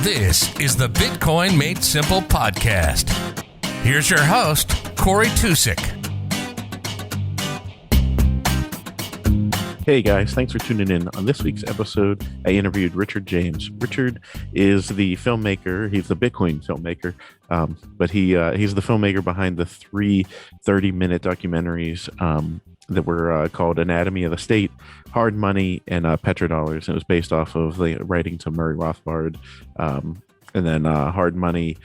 This is the Bitcoin Made Simple podcast. Here's your host, Cory Tusick. Hey guys, thanks for tuning in. On this week's episode, I interviewed Richard James. Richard is the filmmaker. He's the Bitcoin filmmaker, but he's the filmmaker behind the three 30-minute documentaries that were called Anatomy of the State, Hard Money, and Petrodollars. And it was based off of the writings of Murray Rothbard. And then Hard Money,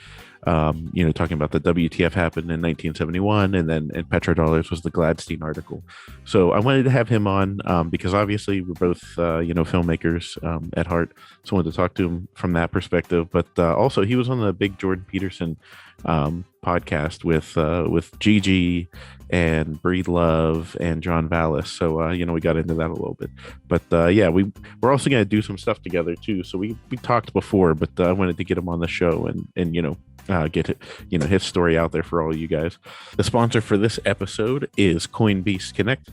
talking about the WTF happened in 1971, and Petrodollars was the Gladstein article. So I wanted to have him on because obviously we're both, filmmakers at heart. So I wanted to talk to him from that perspective. But also he was on the big Jordan Peterson podcast with Gigi and Breed Love and John Vallis. So, we got into that a little bit. But we're also going to do some stuff together too. So we talked before, but I wanted to get him on the show and get it, his story out there for all you guys. The sponsor for this episode is Coinbeast Connect.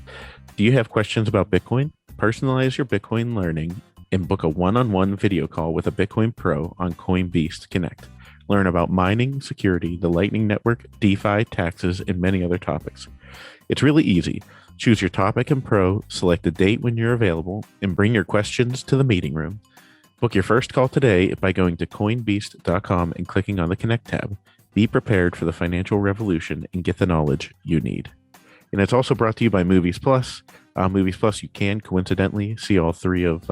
Do you have questions about Bitcoin? Personalize your Bitcoin learning and book a one-on-one video call with a Bitcoin pro on Coinbeast Connect. Learn about mining, security, the Lightning Network, DeFi, taxes, and many other topics. It's really easy. Choose your topic and pro, select a date when you're available, and bring your questions to the meeting room. Book your first call today by going to coinbeast.com and clicking on the Connect tab. Be prepared for the financial revolution and get the knowledge you need. And it's also brought to you by Movies Plus. Movies Plus, you can coincidentally see all three of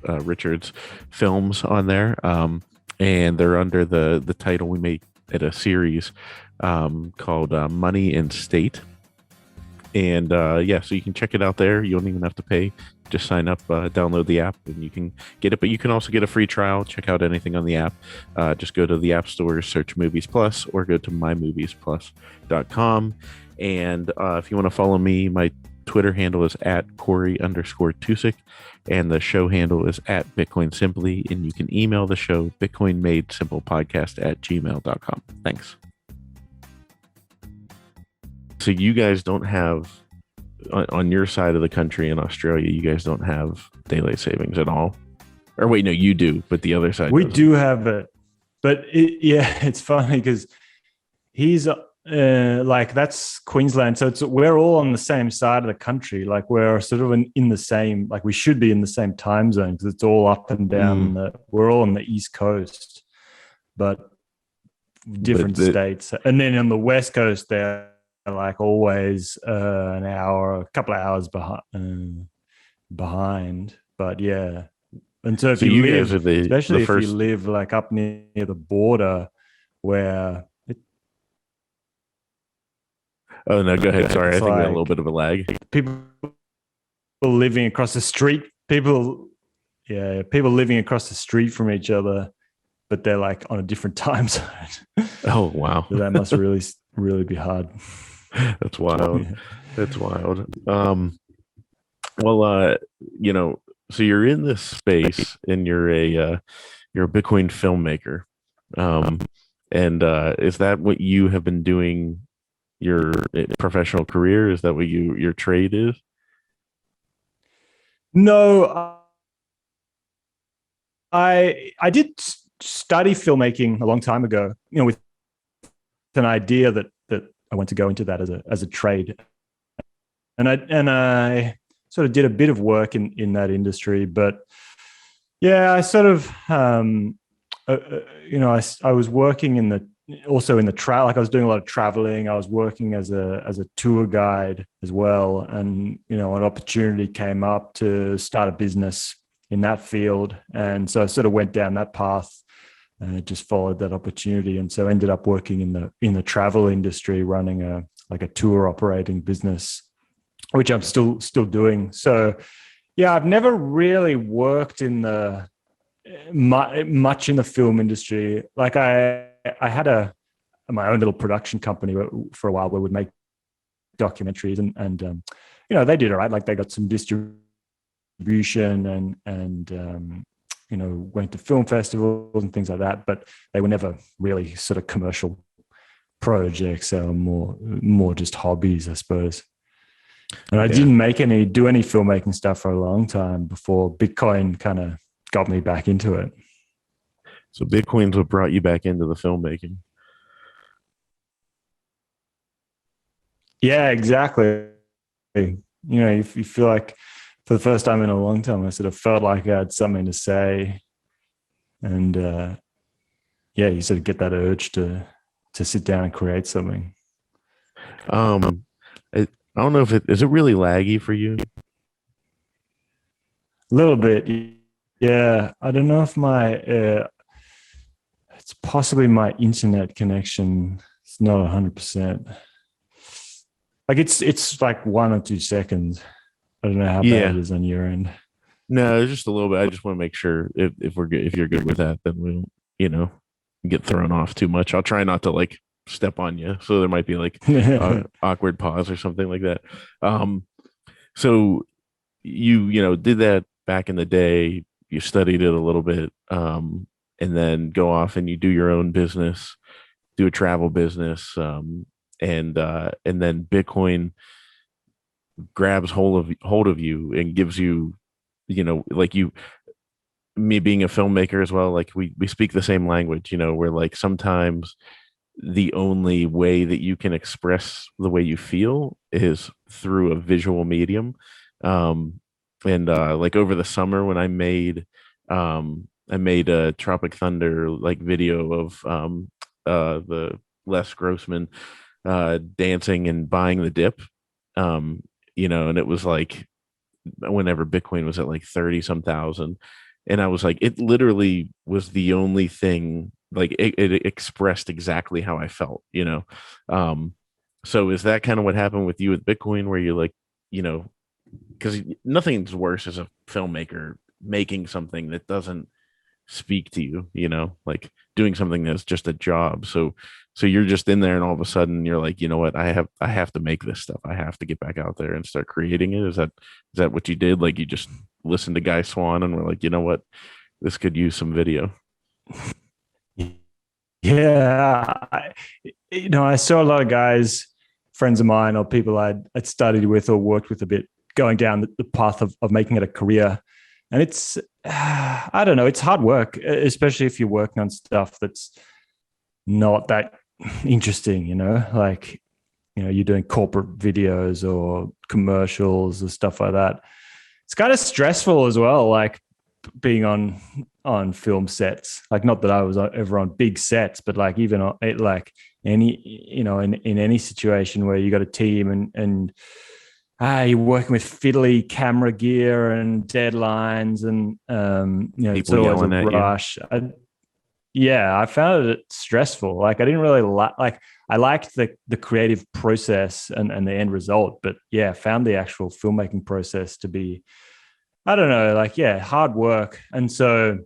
Richard's films on there. And they're under the title we made at a series called Money and State. And so you can check it out there. You don't even have to pay. Just sign up, download the app, and you can get it. But you can also get a free trial. Check out anything on the app. Just go to the App Store, search Movies Plus, or go to mymoviesplus.com. And if you want to follow me, my Twitter handle is at Cory_Tusick, and the show handle is at Bitcoin Simply, and you can email the show bitcoinmadesimplepodcast@gmail.com. Thanks. So you guys don't have, on your side of the country in Australia, you guys don't have daylight savings at all? Or wait, no, you do, but the other side we doesn't. do have it, but it's funny because he's that's Queensland, so we're all on the same side of the country. Like we're sort of in the same, like we should be in the same time zone because it's all up and down. We're all on the East Coast, but different states. And then on the West Coast, they're like always a couple of hours behind. But yeah, and so if you live, especially if you live like up near the border, where Oh, no, go ahead. Sorry, I think we had a little bit of a lag. People living across the street, people living across the street from each other, but they're like on a different time zone. Oh, wow. So that must really, really be hard. That's wild. Yeah. That's wild. So you're in this space and you're a Bitcoin filmmaker. And is that what you have been doing your professional career? Is that what your trade is? No, I did study filmmaking a long time ago, with an idea that I want to go into that as a trade, and I sort of did a bit of work in that industry, but yeah, I sort of I was working in the travel, like I was doing a lot of traveling. I was working as a tour guide as well. And, an opportunity came up to start a business in that field. And so I sort of went down that path and just followed that opportunity. And so ended up working in the travel industry, running a tour operating business, which I'm still doing. So yeah, I've never really worked in much in the film industry. Like I had my own little production company for a while where we'd make documentaries and they did all right. Like they got some distribution and went to film festivals and things like that, but they were never really sort of commercial projects. They were more just hobbies, I suppose. And I didn't do any filmmaking stuff for a long time before Bitcoin kind of got me back into it. So Bitcoin's what brought you back into the filmmaking. Yeah, exactly. You feel like for the first time in a long time, I sort of felt like I had something to say, and yeah, you sort of get that urge to sit down and create something. Um, I don't know if it is it really laggy for you. A little bit, yeah. I don't know if my it's possibly my internet connection. It's not 100%. Like it's like 1 or 2 seconds. I don't know how bad Yeah, it is on your end. no, it's just a little bit. I just want to make sure if we're good, if you're good with that, then we'll, you know, get thrown off too much. I'll try not to like step on you, so there might be like awkward pause or something like that. Um, so you did that back in the day. You studied it a little bit, and then go off and you do your own business, do a travel business, and then Bitcoin grabs hold of you and gives you, like you, me being a filmmaker as well, like we speak the same language, where like sometimes the only way that you can express the way you feel is through a visual medium. And like over the summer when I made a Tropic Thunder like video of the Les Grossman dancing and buying the dip. um and it was like whenever Bitcoin was at like 30 some thousand. And I was like, it literally was the only thing, like it expressed exactly how I felt, Um, so is that kind of what happened with you with Bitcoin, where you're like, you know, because nothing's worse as a filmmaker making something that doesn't speak to you, like doing something that's just a job. So you're just in there and all of a sudden you're like, you know what, I have to make this stuff. I have to get back out there and start creating it. Is that what you did? Like you just listened to Guy Swan and were like, you know what, this could use some video. Yeah, I saw a lot of guys, friends of mine, or people I'd studied with or worked with a bit, going down the path of making it a career, and it's I don't know, it's hard work, especially if you're working on stuff that's not that interesting. Like you're doing corporate videos or commercials or stuff like that. It's kind of stressful as well, like being on film sets. Like, not that I was ever on big sets, but like even on like any, in any situation where you got a team and you're working with fiddly camera gear and deadlines, and it's People always a yelling at you. rush. I found it stressful. Like, I didn't really like I liked the creative process and the end result, but yeah, found the actual filmmaking process to be, I don't know, like, yeah, hard work. And so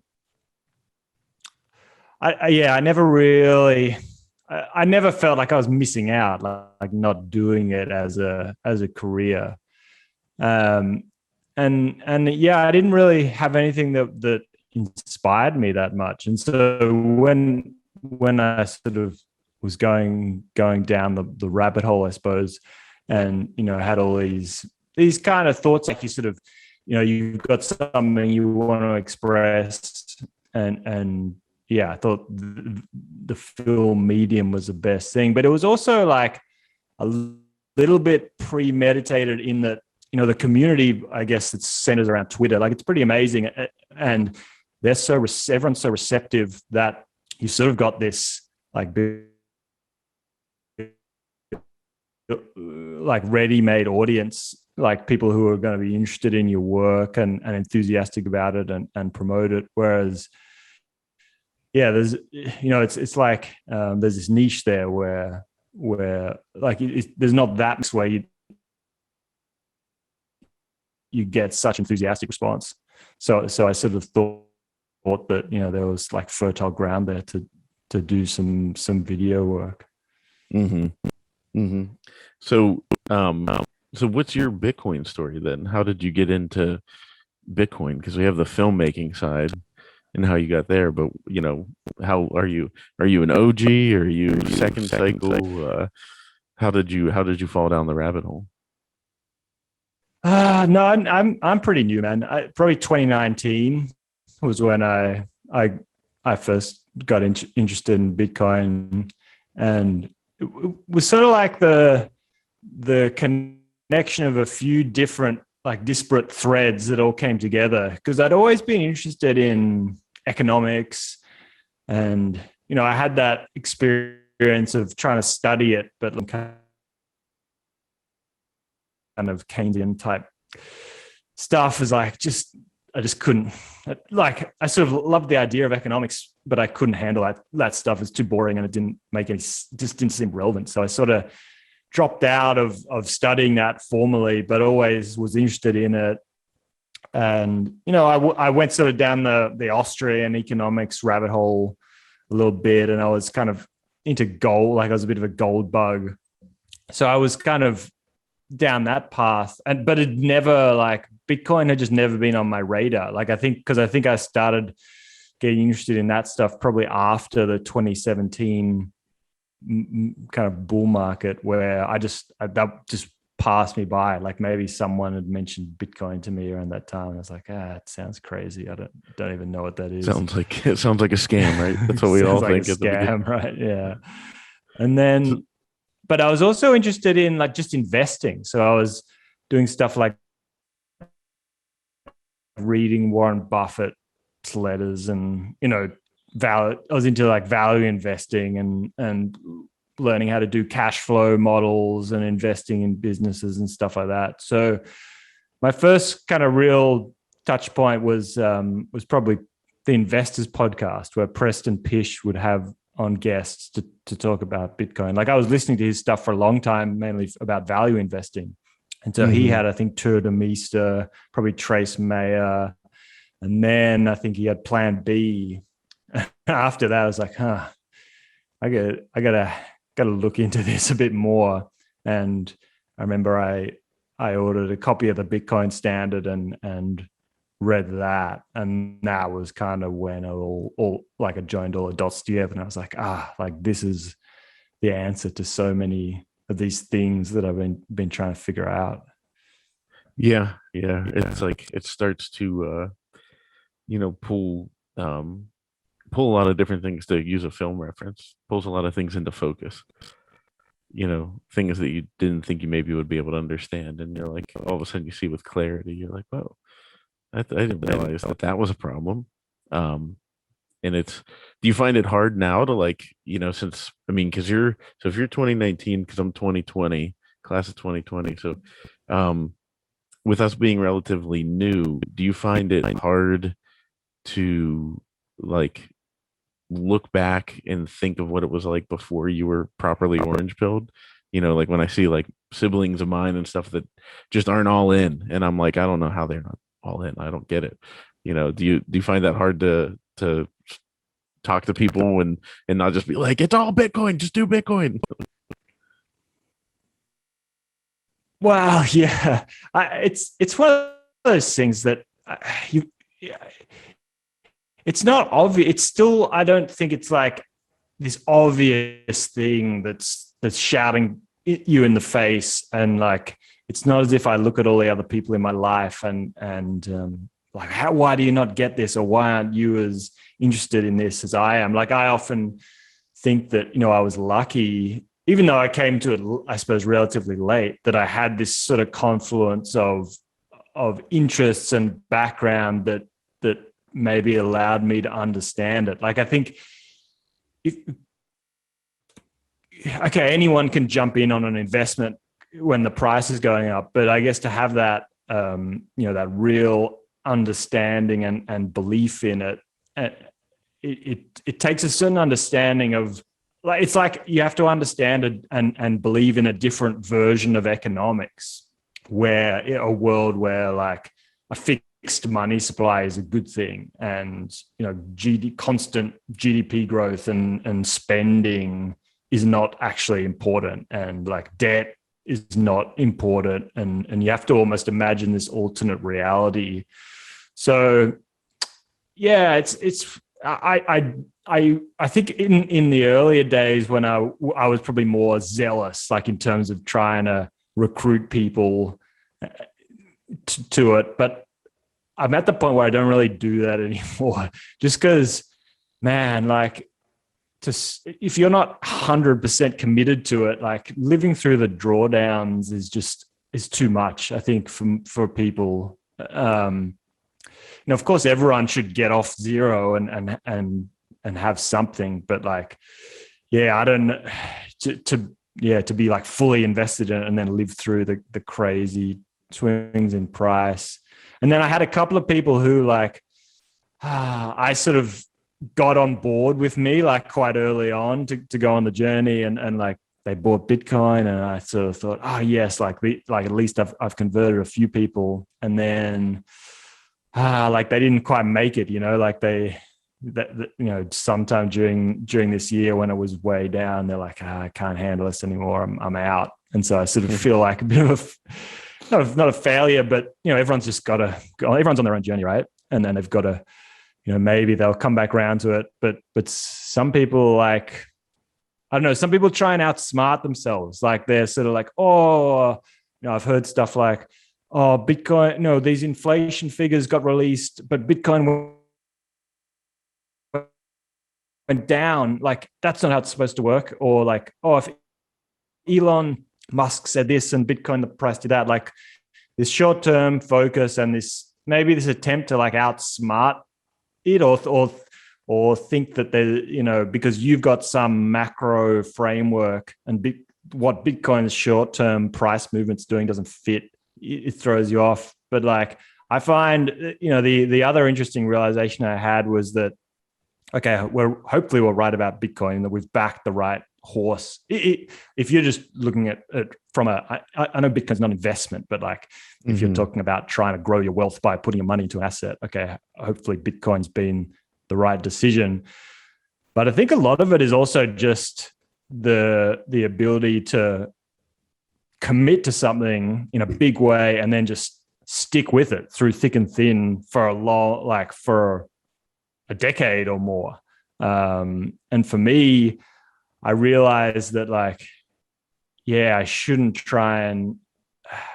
I never really, I never felt like I was missing out, like not doing it as a career. Um, and yeah, I didn't really have anything that inspired me that much. And so when I sort of was going down the rabbit hole, I suppose, and had all these kind of thoughts, like you sort of, you've got something you want to express, and yeah, I thought the film medium was the best thing. But it was also like a little bit premeditated in that, the community, I guess, it centers around Twitter. Like, it's pretty amazing, and everyone's so receptive that you sort of got this like ready-made audience, like people who are going to be interested in your work and enthusiastic about it and promote it. Whereas, yeah, there's, it's like there's this niche there where like there's not that much where you get such enthusiastic response. So I sort of thought that there was like fertile ground there to do some video work. Mm-hmm. Mm-hmm. So, so what's your Bitcoin story then? How did you get into Bitcoin? Because we have the filmmaking side and how you got there, but how are you? Are you an OG? Or are you second cycle? How did you fall down the rabbit hole? No, I'm pretty new, man. Probably 2019 was when I I first got interested in Bitcoin, and it was sort of like the connection of a few different like disparate threads that all came together, because I'd always been interested in economics, and I had that experience of trying to study it, but kind of Keynesian type stuff is like I just couldn't. Like, I sort of loved the idea of economics, but I couldn't handle that stuff. It's too boring, and it just didn't seem relevant. So I sort of dropped out of studying that formally, but always was interested in it. And I went sort of down the Austrian economics rabbit hole a little bit, and I was kind of into gold. Like, I was a bit of a gold bug, so I was kind of down that path. But it never, like, Bitcoin had just never been on my radar. Like, I think I started getting interested in that stuff probably after the 2017 kind of bull market, where that just passed me by. Like, maybe someone had mentioned Bitcoin to me around that time, and I was like, it sounds crazy. I don't even know what that is. It sounds like a scam, right? That's what we all think. Like a scam, right? Yeah. And then, but I was also interested in like just investing. So I was doing stuff like reading Warren Buffett's letters, and I was into like value investing and learning how to do cash flow models and investing in businesses and stuff like that. So my first kind of real touch point was probably the Investors podcast, where Preston Pish would have on guests to talk about Bitcoin. Like, I was listening to his stuff for a long time, mainly about value investing. And so he had, I think, Tour de Meester, probably Trace Mayer. And then I think he had Plan B. After that, I was like, I gotta look into this a bit more. And I remember I ordered a copy of the Bitcoin Standard and read that, and that was kind of when it all like I joined all the dots together, and I was like, like, this is the answer to so many of these things that I've been trying to figure out. Yeah. It's like it starts to pull a lot of different things, to use a film reference, pulls a lot of things into focus, things that you didn't think you maybe would be able to understand, and you're like, all of a sudden you see with clarity. You're like, whoa, I didn't realize that was a problem. And do you find it hard now to, like, since, because if you're 2019, because I'm 2020, class of 2020, so with us being relatively new, do you find it hard to, like, look back and think of what it was like before you were properly orange pilled? Like, when I see like siblings of mine and stuff that just aren't all in, and I'm like, I don't know how they're not all in. I don't get it. Do you find that hard to talk to people and not just be like, it's all Bitcoin, just do Bitcoin? Well, yeah, it's one of those things that it's not obvious. It's still, I don't think it's like this obvious thing that's shouting you in the face, and like, it's not as if I look at all the other people in my life and like, why do you not get this, or why aren't you as interested in this as I am? Like, I often think that I was lucky, even though I came to it, I suppose, relatively late, that I had this sort of confluence of interests and background that maybe allowed me to understand it. Like, I think anyone can jump in on an investment when the price is going up, but I guess to have that that real understanding and belief in it, it takes a certain understanding of, like, it's like you have to understand and believe in a different version of economics, where a world where like a fixed money supply is a good thing, and constant GDP growth and spending is not actually important, and like debt is not important, and you have to almost imagine this alternate reality. So yeah, I think in the earlier days, when I was probably more zealous, like in terms of trying to recruit people to it, but I'm at the point where I don't really do that anymore, just because man, like if you're not 100% committed to it, like living through the drawdowns is too much, I think, for people. Of course, everyone should get off zero and have something, but like, I don't to be like fully invested in it and then live through the crazy swings in price. And then I had a couple of people who like, I sort of got on board with me like quite early on to go on the journey, and like they bought Bitcoin, and I sort of thought, oh yes, like at least I've converted a few people, and then like they didn't quite make it, like sometime during this year when it was way down, they're like, I can't handle this anymore, I'm out. And so I sort of feel like a bit of not a failure, but everyone's just got to go, everyone's on their own journey, right? And then they've got to, maybe they'll come back around to it, but some people, like, I don't know, some people try and outsmart themselves. Like they're sort of like, oh, I've heard stuff like, oh, Bitcoin, these inflation figures got released, but Bitcoin went down. Like, that's not how it's supposed to work. Or like, oh, if Elon Musk said this and Bitcoin, the price did that. Like this short-term focus and this attempt to like outsmart it or think that they, because you've got some macro framework and what Bitcoin's short-term price movement's doing doesn't fit. It throws you off. But like, I find, the other interesting realization I had was that, okay, hopefully we're right about Bitcoin and that we've backed the right horse. If you're just looking at it from I know Bitcoin's not investment, but like if you're talking about trying to grow your wealth by putting your money into an asset, okay, hopefully Bitcoin's been the right decision. But I think a lot of it is also just the ability to commit to something in a big way and then just stick with it through thick and thin for for a decade or more. And for me, I realized that I shouldn't try and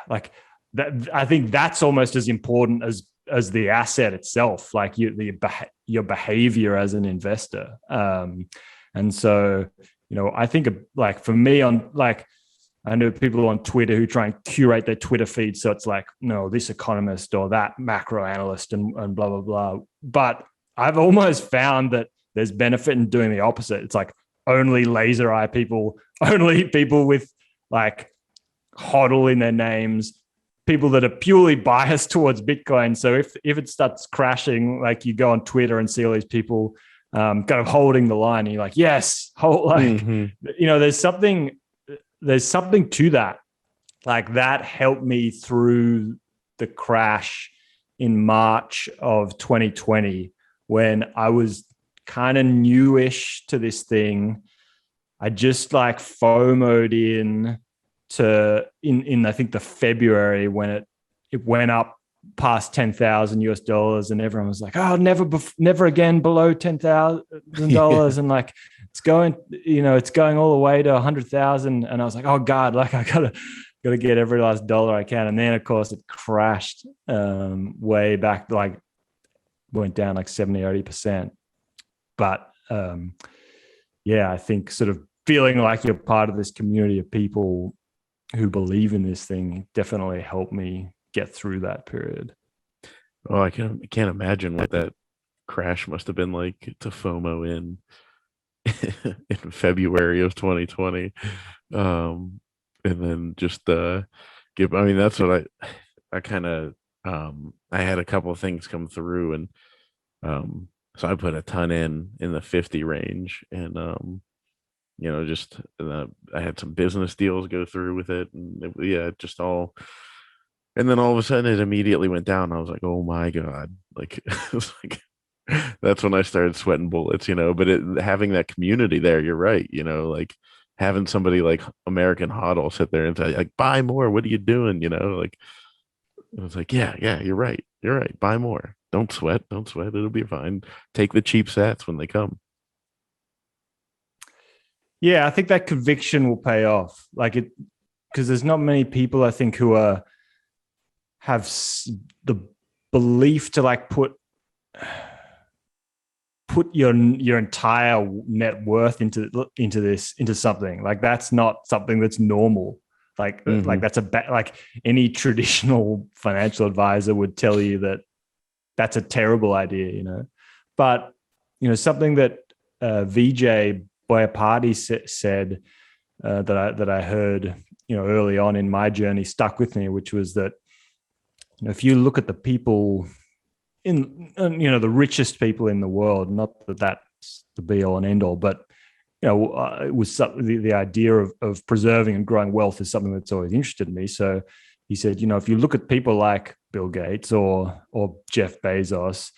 that. I think that's almost as important as the asset itself, like your behavior as an investor. And so, I think for me I know people on Twitter who try and curate their Twitter feed. So it's like, no, this economist or that macro analyst and blah, blah, blah. But I've almost found that there's benefit in doing the opposite. It's like only laser eye people, only people with like HODL in their names, people that are purely biased towards Bitcoin. So if it starts crashing, like you go on Twitter and see all these people kind of holding the line, and you're like, yes, there's something to that. Like that helped me through the crash in March of 2020 when I was kind of newish to this thing. I just like FOMO'd in I think the February when it went up past $10,000 and everyone was like, oh, never again below $10,000. And like, it's going all the way to 100,000. And I was like, oh God, like I gotta get every last dollar I can. And then of course it crashed way back, like went down like 70, 80%. But I think sort of feeling like you're part of this community of people who believe in this thing definitely helped me get through that period. Oh, I can't imagine what that crash must have been like to FOMO in February of 2020. And then just that's what I kind of I had a couple of things come through, and so I put a ton in the 50 range, and I had some business deals go through with it, and just all. And then all of a sudden, it immediately went down. I was like, "Oh my God!" Like, it was like that's when I started sweating bullets, But having that community there, you're right, like having somebody like American HODL sit there and say, like, "Buy more. What are you doing?" Like I was like, "Yeah, you're right. Buy more. Don't sweat. It'll be fine. Take the cheap sats when they come." Yeah, I think that conviction will pay off. Like because there's not many people I think who have the belief to like put put your entire net worth into something. Like that's not something that's normal. Like that's like any traditional financial advisor would tell you that that's a terrible idea, you know. But you know, something that VJ Boyaparty said that I heard, you know, early on in my journey stuck with me, which was that, you know, if you look at the people in, you know, the richest people in the world, not that that's the be all and end all, but you know, it was the idea of preserving and growing wealth is something that's always interested me. So he said, you know, if you look at people like Bill Gates or Jeff Bezos,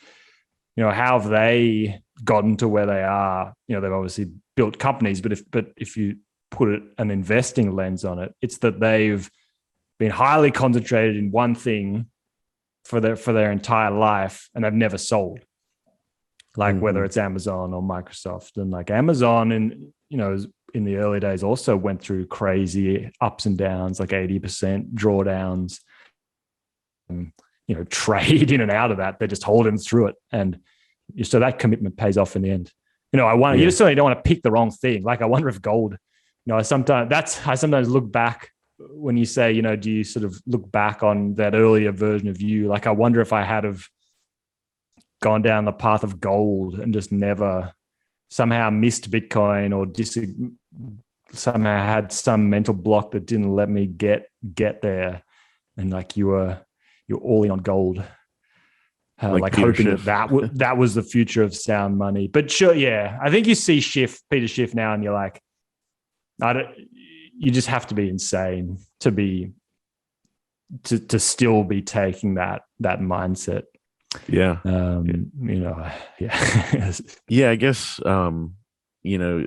you know, how have they gotten to where they are? You know, they've obviously built companies, but if you put an investing lens on it, it's that they've been highly concentrated in one thing for their entire life, and they've never sold. Like whether it's Amazon or Microsoft, and like Amazon, and you know, in the early days also went through crazy ups and downs, like 80% drawdowns. And, you know, trade in and out of that. They're just holding through it, and so that commitment pays off in the end. You know, you just certainly don't want to pick the wrong thing. Like I wonder if gold. You know, I sometimes look back when you say, you know, do you sort of look back on that earlier version of you? Like I wonder if I had have gone down the path of gold and just never somehow missed Bitcoin or somehow had some mental block that didn't let me get there. And like you're all in on gold, like hoping that was the future of sound money. But sure, yeah, I think you see Peter Schiff now, and you're like, you just have to be insane to still be taking that mindset. Yeah. You know, yeah. Yeah, I guess, you know,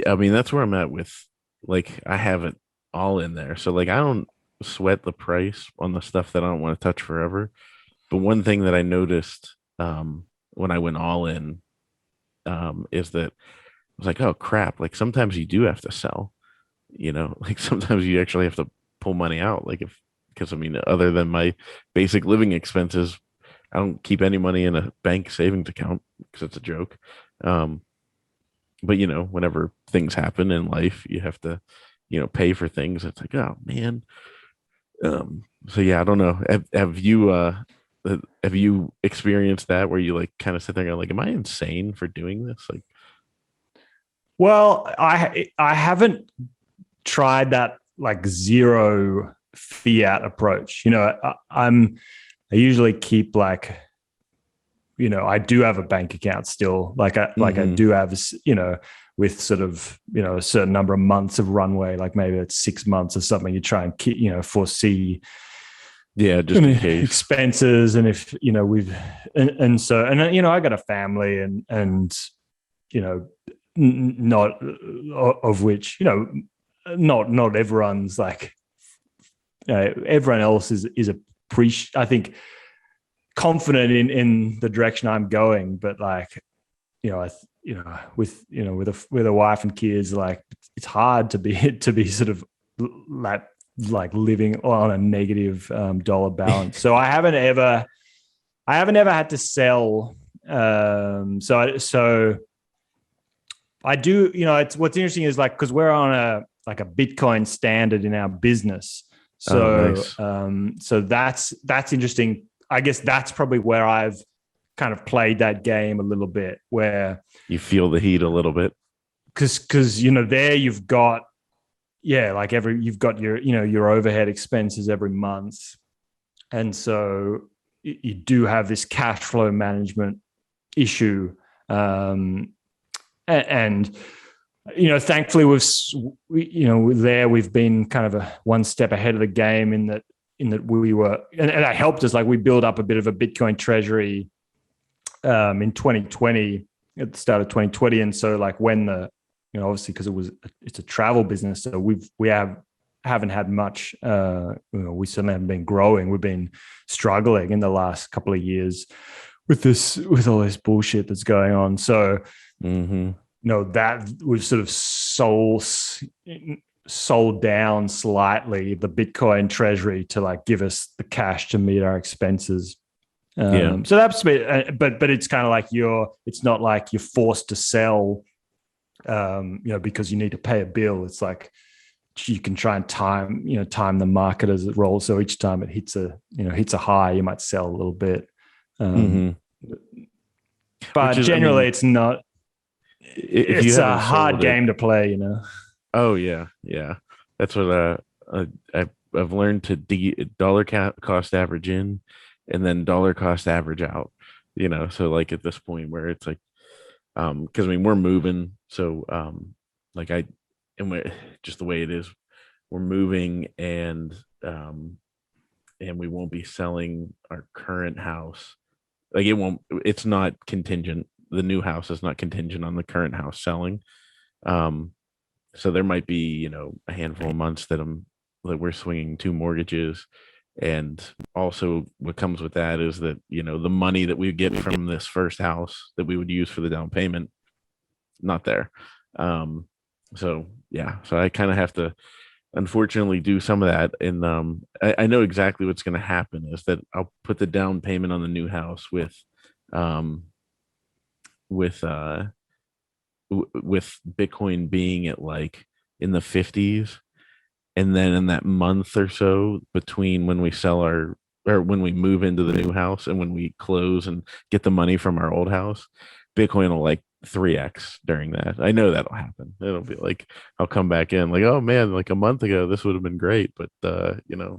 I mean, that's where I'm at with, like, I have it all in there. So like, I don't sweat the price on the stuff that I don't want to touch forever. But one thing that I noticed, when I went all in, is that I was like, oh crap. Like sometimes you do have to sell, you know, like sometimes you actually have to pull money out. Like because I mean, other than my basic living expenses, I don't keep any money in a bank savings account because it's a joke. But you know, whenever things happen in life, you have to, you know, pay for things. It's like, oh man. So yeah, I don't know. Have you experienced that where you like kind of sit there and go like, am I insane for doing this? Like, well, I haven't tried that like zero fiat approach. You know, I usually keep like, you know, I do have a bank account still. Like I do have, you know, with sort of, you know, a certain number of months of runway, like maybe it's 6 months or something. You try and keep, you know, foresee, yeah, just in case expenses, and if you know so you know, I got a family and you know, not of which, you know, not everyone's like, everyone else is I think confident in the direction I'm going, but like, you know, with a wife and kids, like it's hard to be sort of like living on a negative dollar balance. So I haven't ever had to sell. So I do, you know, it's what's interesting is like, because we're on a Bitcoin standard in our business. So, nice. So that's interesting. I guess that's probably where I've kind of played that game a little bit, where you feel the heat a little bit. Cause you know, there you've got, yeah, like you've got your, you know, your overhead expenses every month. And so you do have this cash flow management issue. And you know, thankfully we've been kind of one step ahead of the game in that we were, and that helped us. Like we built up a bit of a Bitcoin treasury in 2020, at the start of 2020. And so like when you know, obviously because it's a travel business, so we haven't had much, you know, we certainly haven't been growing. We've been struggling in the last couple of years with all this bullshit that's going on. So, you know, that we've sort of sold down slightly the Bitcoin treasury to like give us the cash to meet our expenses. Yeah. So that's but it's kind of like it's not like you're forced to sell, because you need to pay a bill. It's like you can try and time the market as it rolls. So each time it hits a high, you might sell a little bit. But generally, it's not. If you It's a haven't hard sold game to play, Oh yeah, yeah. That's what I've learned to dollar cost average in, and then dollar cost average out. So like at this point where it's like, because I mean we're moving, so like just the way it is, we're moving, and we won't be selling our current house. Like it's not contingent. The new house is not contingent on the current house selling. Um, so there might be, a handful of months that we're swinging two mortgages. And also what comes with that is that, the money that we get from this first house that we would use for the down payment, not there. So yeah, so I kind of have to unfortunately do some of that. And I know exactly what's going to happen is that I'll put the down payment on the new house um, with with Bitcoin being at like in the 50s, and then in that month or so between when we sell or when we move into the new house and when we close and get the money from our old house, Bitcoin will like 3x during that. I know that'll happen. It'll be like I'll come back in like, oh man, like a month ago this would have been great, but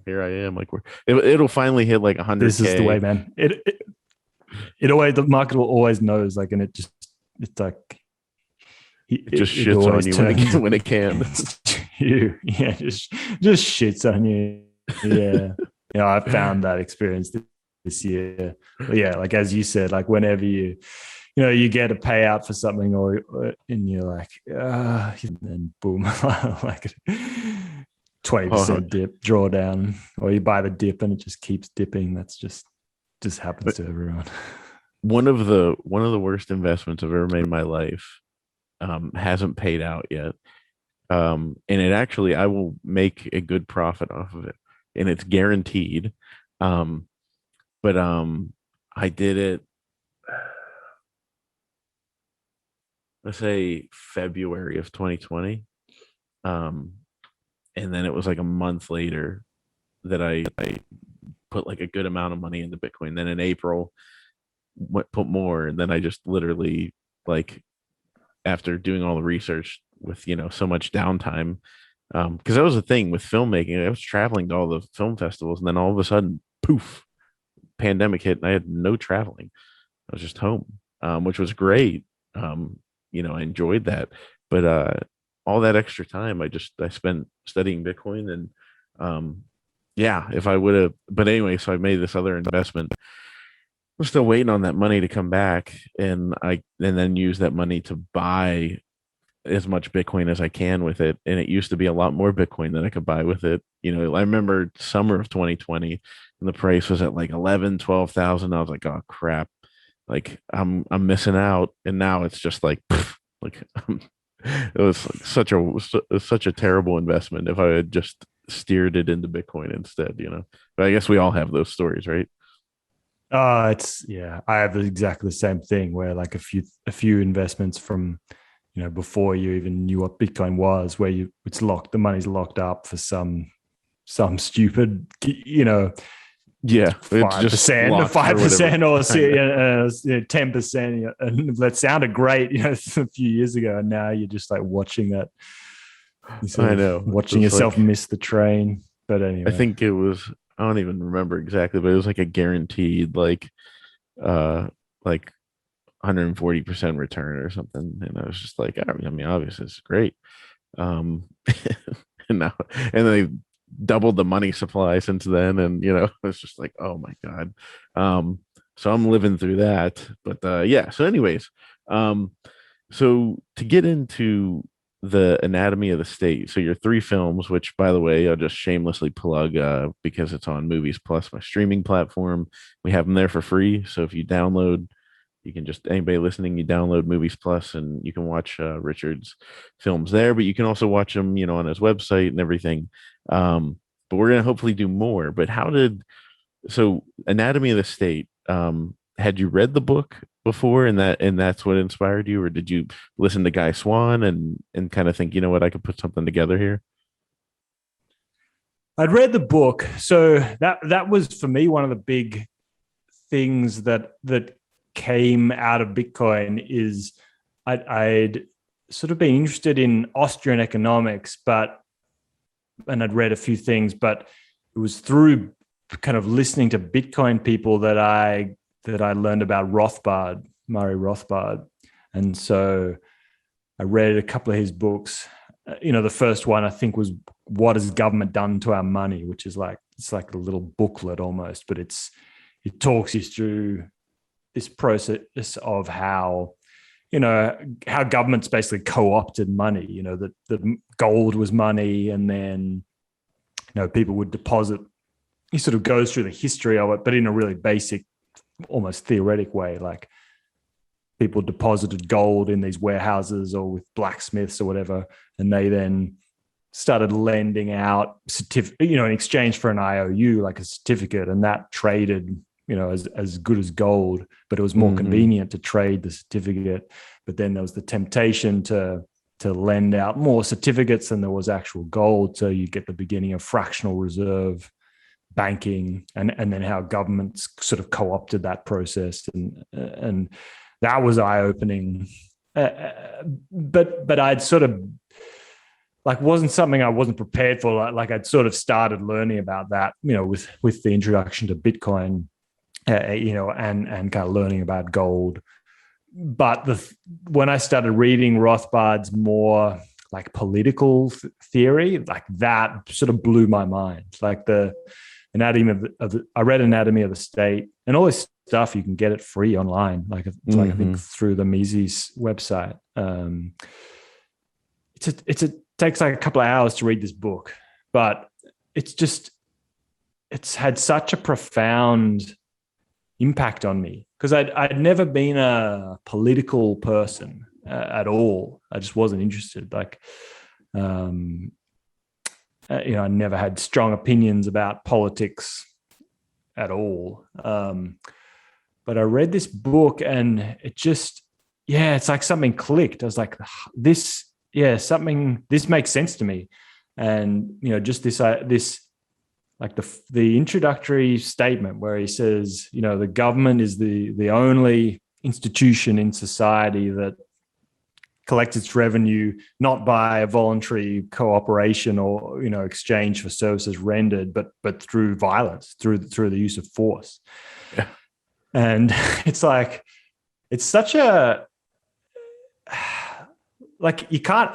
here I am, like it'll finally hit like 100K. This is the way, man. It always, the market will always knows, like, and it's like it just shits on you when it can. Just shits on you. Yeah. I found that experience this year. But yeah, like as you said, like whenever you get a payout for something, and you're like, and then boom, like 20% dip, drawdown, or you buy the dip and it just keeps dipping. That's just happens to everyone. One of the worst investments I've ever made in my life hasn't paid out yet. And it actually, I will make a good profit off of it, and it's guaranteed. But I did it, let's say February of 2020. And then it was like a month later that I put like a good amount of money into Bitcoin. Then in April, put more, and then I just literally, like, after doing all the research with so much downtime, because that was the thing with filmmaking. I was traveling to all the film festivals, and then all of a sudden, poof, pandemic hit, and I had no traveling. I was just home, which was great. I enjoyed that, but all that extra time I spent studying Bitcoin, and yeah, if I would have, but anyway, so I made this other investment. I'm still waiting on that money to come back, and then use that money to buy as much Bitcoin as I can with it. And it used to be a lot more Bitcoin than I could buy with it. I remember summer of 2020, and the price was at like 11,000-12,000. I was like, oh crap, like I'm missing out. And now it's just like, like it was such a terrible investment if I had just steered it into Bitcoin instead. But I guess we all have those stories, right? I have exactly the same thing where like a few investments from before you even knew what Bitcoin was, where the money's locked up for some stupid 5%, 5% or 10%, and that sounded great a few years ago, and now you're just like watching that. I know, watching yourself miss the train. But anyway, I think it was, I don't even remember exactly, but it was like a guaranteed like 140% return or something. And I was just like, I mean, obviously it's great. And now, and they doubled the money supply since then. And, it's just like, oh my God. So I'm living through that, but yeah. So anyways, so to get into the anatomy of the state, so your three films, which by the way I'll just shamelessly plug because it's on Movies Plus, my streaming platform. We have them there for free, so if you download, you can just, anybody listening, you download Movies Plus and you can watch Richard's films there, but you can also watch them on his website and everything. But we're going to hopefully do more. But so anatomy of the state, Had you read the book before, and that's what inspired you, or did you listen to Guy Swan and kind of think, you know what, I could put something together here? I'd read the book, so that was for me one of the big things that came out of Bitcoin is I'd sort of been interested in Austrian economics, and I'd read a few things, but it was through kind of listening to Bitcoin people that I learned about Murray Rothbard. And so I read a couple of his books. The first one I think was What Has Government Done to Our Money, which is it's like a little booklet almost, but it talks you through this process of how governments basically co-opted money, that gold was money, and then, people would deposit. He sort of goes through the history of it, but in a really basic, almost theoretic way. Like people deposited gold in these warehouses or with blacksmiths or whatever, and they then started lending out in exchange for an IOU, like a certificate, and that traded, as good as gold, but it was more convenient to trade the certificate. But then there was the temptation to lend out more certificates than there was actual gold. So you get the beginning of fractional reserve banking, and then how governments sort of co-opted that process, and that was eye-opening. But I'd sort of wasn't something I wasn't prepared for. Like I'd sort of started learning about that, with the introduction to Bitcoin, and kind of learning about gold. But when I started reading Rothbard's more like political theory, like that sort of blew my mind. Like the anatomy I read Anatomy of the State, and all this stuff you can get it free online. Like it's like I think through the Mises website. It takes like a couple of hours to read this book, but it's had such a profound impact on me, because I'd never been a political person at all. I just wasn't interested. I never had strong opinions about politics at all. But I read this book, and it just, it's like something clicked. I was like, this makes sense to me. And, just this like the introductory statement where he says, the government is the only institution in society that collects its revenue not by a voluntary cooperation or exchange for services rendered, but through violence, through the use of force. Yeah. And it's like, it's such a you can't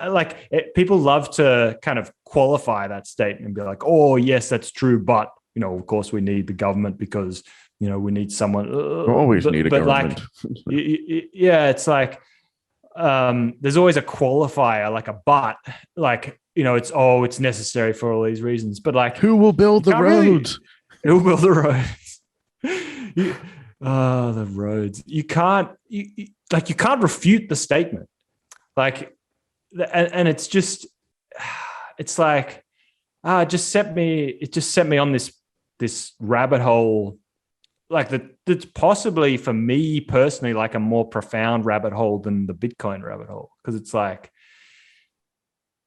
people love to kind of qualify that statement and be like, oh yes, that's true, but of course we need the government because we need someone. We always need a government. It's like there's always a qualifier, like a but, it's necessary for all these reasons, but who will build the roads? Who will build the roads? The roads. You can't refute the statement. And it's just, it's like, it just set me on this rabbit hole, that's possibly for me personally, like a more profound rabbit hole than the Bitcoin rabbit hole. Cause it's like,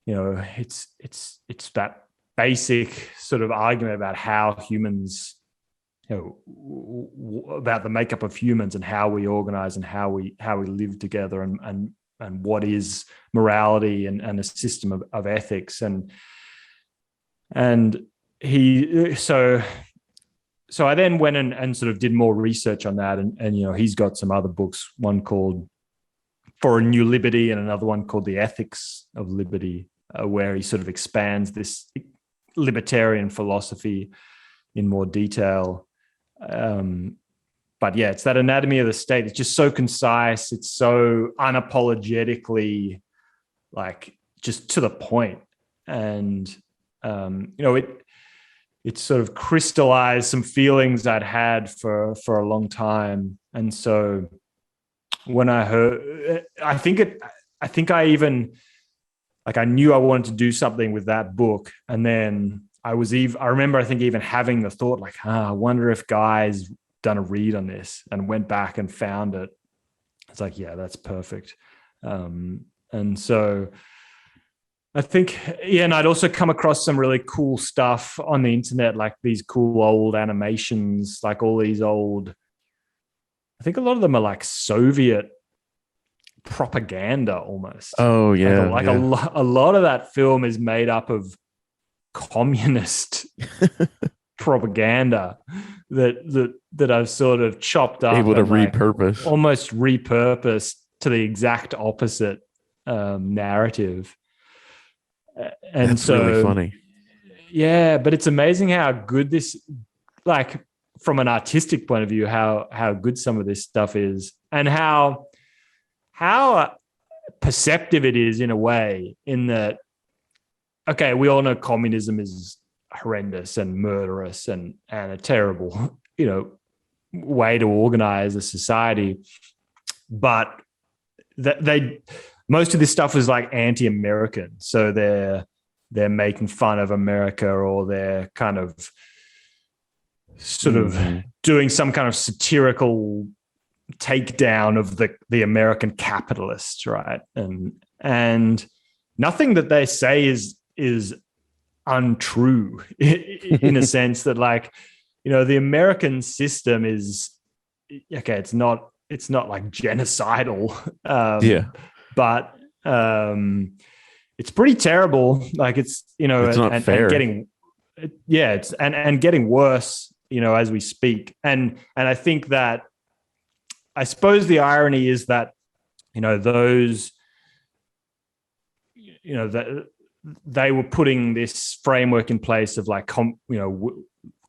it's that basic sort of argument about how humans, about the makeup of humans and how we organize and how we live together, and what is morality and a system of ethics. So I then went and sort of did more research on that. And he's got some other books, one called For a New Liberty and another one called The Ethics of Liberty, where he sort of expands this libertarian philosophy in more detail. But it's that Anatomy of the State. It's just so concise. It's so unapologetically, just to the point. And, it sort of crystallized some feelings I'd had for a long time. And so when I heard, I knew I wanted to do something with that book. And then I remember, I think even having the thought I wonder if Guy's done a read on this and went back and found it. It's like, yeah, that's perfect. And so I think, yeah, and I'd also come across some really cool stuff on the internet, like these cool old animations, like all these old, I think a lot of them are like Soviet propaganda almost. Oh yeah, a lot of that film is made up of communist propaganda that I've sort of chopped up, able to like repurpose, almost repurposed to the exact opposite narrative. And that's so really funny. Yeah, but it's amazing how good this, like from an artistic point of view, how good some of this stuff is, and how perceptive it is in a way, in that, okay, we all know communism is horrendous and murderous and a terrible, way to organize a society. But most of this stuff is like anti-American. So they're making fun of America, or they're kind of sort of doing some kind of satirical takedown of the American capitalists, right? And nothing that they say is untrue in a sense that, like, the American system is, okay, it's not like genocidal, but it's pretty terrible. Like, it's not fair. And getting worse, as we speak. And I think that, I suppose the irony is that, those, that they were putting this framework in place of like,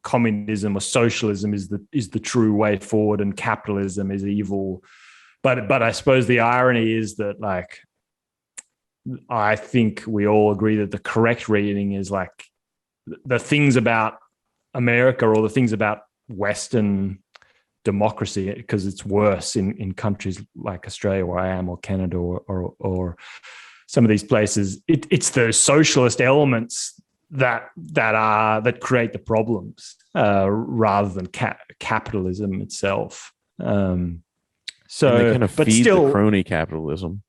communism or socialism is the true way forward, and capitalism is evil. But I suppose the irony is that, like, I think we all agree that the correct reading is like the things about America, or the things about Western democracy, because it's worse in countries like Australia, where I am, or Canada, or some of these places. It's the socialist elements that create the problems, rather than capitalism itself. So, and they kind of but feed still, the crony capitalism.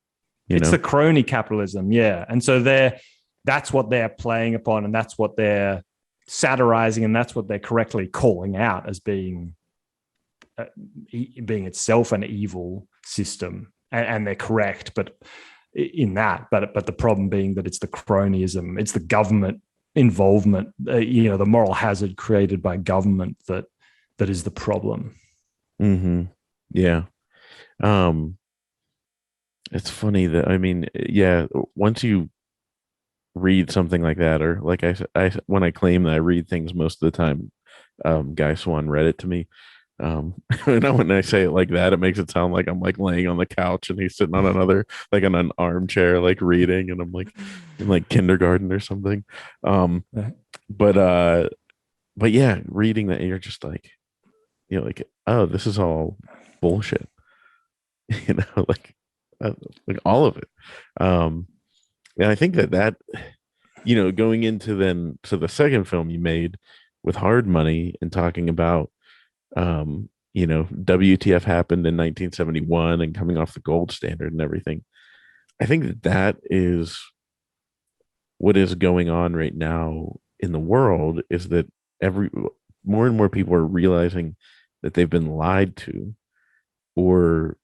It's the crony capitalism, yeah. And so that's what they're playing upon, and that's what they're satirizing, and that's what they're correctly calling out as being itself an evil system. And they're correct, but in that, but the problem being that it's the cronyism, it's the government involvement, the moral hazard created by government that is the problem. Mm-hmm. Yeah. It's funny that, once you read something like that, or like I when I claim that I read things most of the time, Guy Swan read it to me. When I say it like that, it makes it sound like I'm like laying on the couch and he's sitting on another, like on an armchair, like reading, and I'm like in like kindergarten or something. But yeah, reading that, you're just like, like, oh, this is all bullshit, like all of it. And I think that going into then to the second film you made with Hard Money, and talking about WTF happened in 1971 and coming off the gold standard and everything. I think that is what is going on right now in the world, is that more and more people are realizing that they've been lied to, or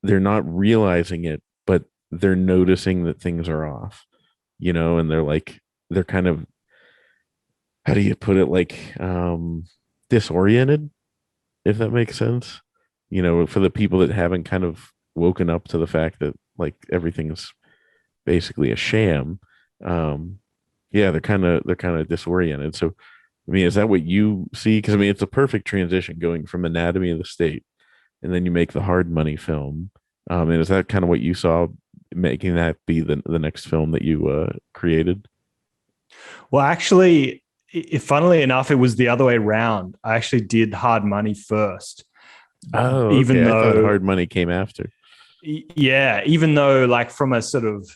they're not realizing it, but they're noticing that things are off, and they're kind of, how do you put it, like, disoriented, if that makes sense, for the people that haven't kind of woken up to the fact that, like, everything's basically a sham. They're kind of disoriented. So, is that what you see? Because it's a perfect transition going from Anatomy of the State, and then you make the Hard Money film. And is that kind of what you saw, making that be the next film that you created? Well, actually, funnily enough, it was the other way around. I actually did Hard Money first. Oh, okay. Even though I thought Hard Money came after. Yeah, even though, like, from a sort of,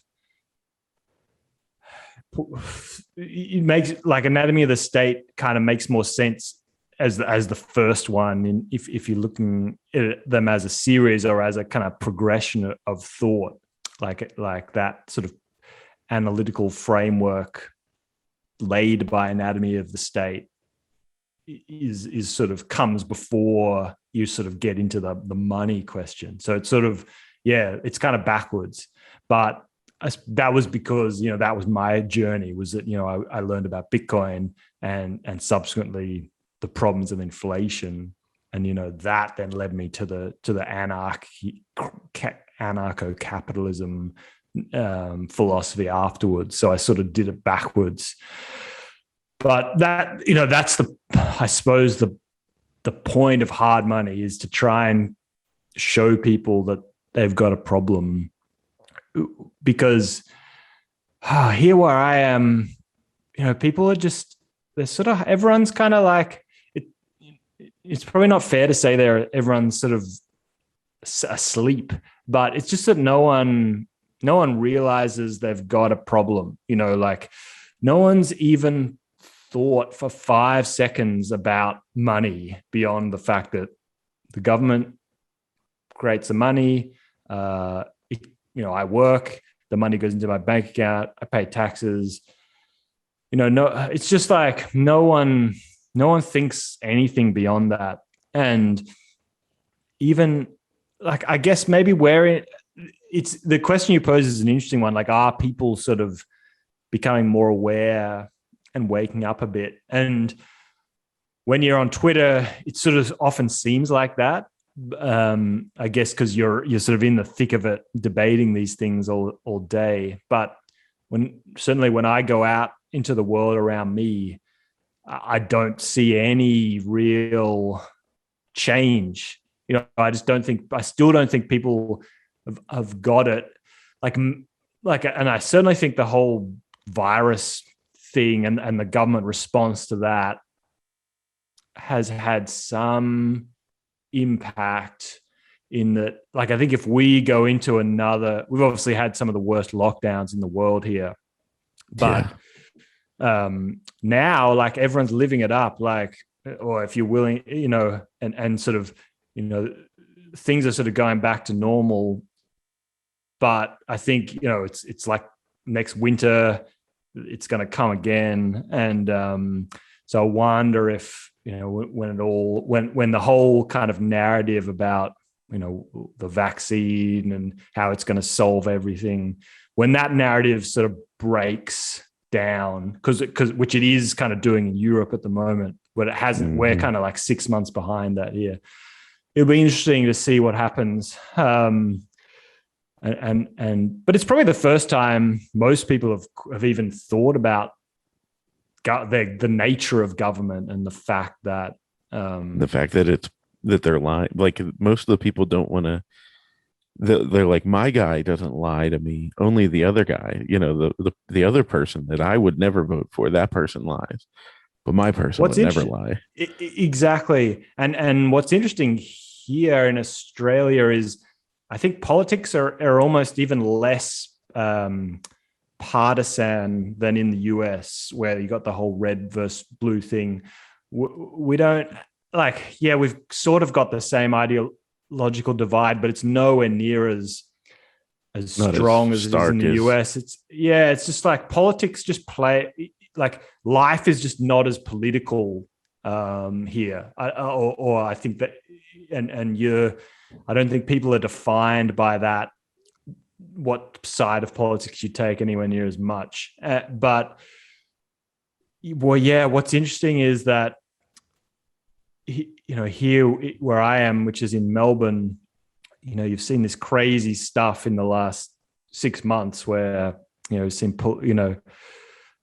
it makes, like, Anatomy of the State kind of makes more sense as the first one, if you're looking at them as a series or as a kind of progression of thought, like that sort of analytical framework laid by Anatomy of the State is sort of comes before you sort of get into the money question. So it's sort of, it's kind of backwards, but that was because, that was my journey, was that, I learned about Bitcoin and subsequently the problems of inflation. And, that then led me to the anarcho-capitalism philosophy afterwards. So I sort of did it backwards. But that, that's I suppose the point of hard money is to try and show people that they've got a problem. Because here where I am, people are just, they're sort of, everyone's kind of like, it's probably not fair to say everyone's sort of asleep, but it's just that no one realizes they've got a problem. Like no one's even thought for 5 seconds about money beyond the fact that the government creates the money. I work, the money goes into my bank account, I pay taxes. It's just like no one thinks anything beyond that. And even like, I guess maybe it's the question you pose is an interesting one. Like, are people sort of becoming more aware and waking up a bit? And when you're on Twitter, it sort of often seems like that. I guess because you're sort of in the thick of it, debating these things all day. But when I go out into the world around me, I don't see any real change. I still don't think people have got it. And I certainly think the whole virus thing and the government response to that has had some impact in that. Like, I think if we go into we've obviously had some of the worst lockdowns in the world here, but now like everyone's living it up, like, or if you're willing, and sort of, things are sort of going back to normal. But I think, it's like next winter, it's going to come again. And so I wonder if, when the whole kind of narrative about, the vaccine and how it's going to solve everything, when that narrative sort of breaks down, which it is kind of doing in Europe at the moment, but it hasn't, we're kind of like 6 months behind that here. It'll be interesting to see what happens. But it's probably the first time most people have even thought about the nature of government and the fact that that they're lying. Like, most of the people don't want to. They're like, my guy doesn't lie to me. Only the other guy, the other person that I would never vote for, that person lies. But my person would never lie. Exactly. And what's interesting here in Australia is, I think politics are almost even less partisan than in the US, where you got the whole red versus blue thing. We don't we've sort of got the same ideological divide, but it's nowhere near as strong as it is in the US. It's just like politics just play, like life is just not as political here. I think that, I don't think people are defined by that, what side of politics you take anywhere near as much. But what's interesting is that, here where I am, which is in Melbourne, you've seen this crazy stuff in the last 6 months where, you've seen,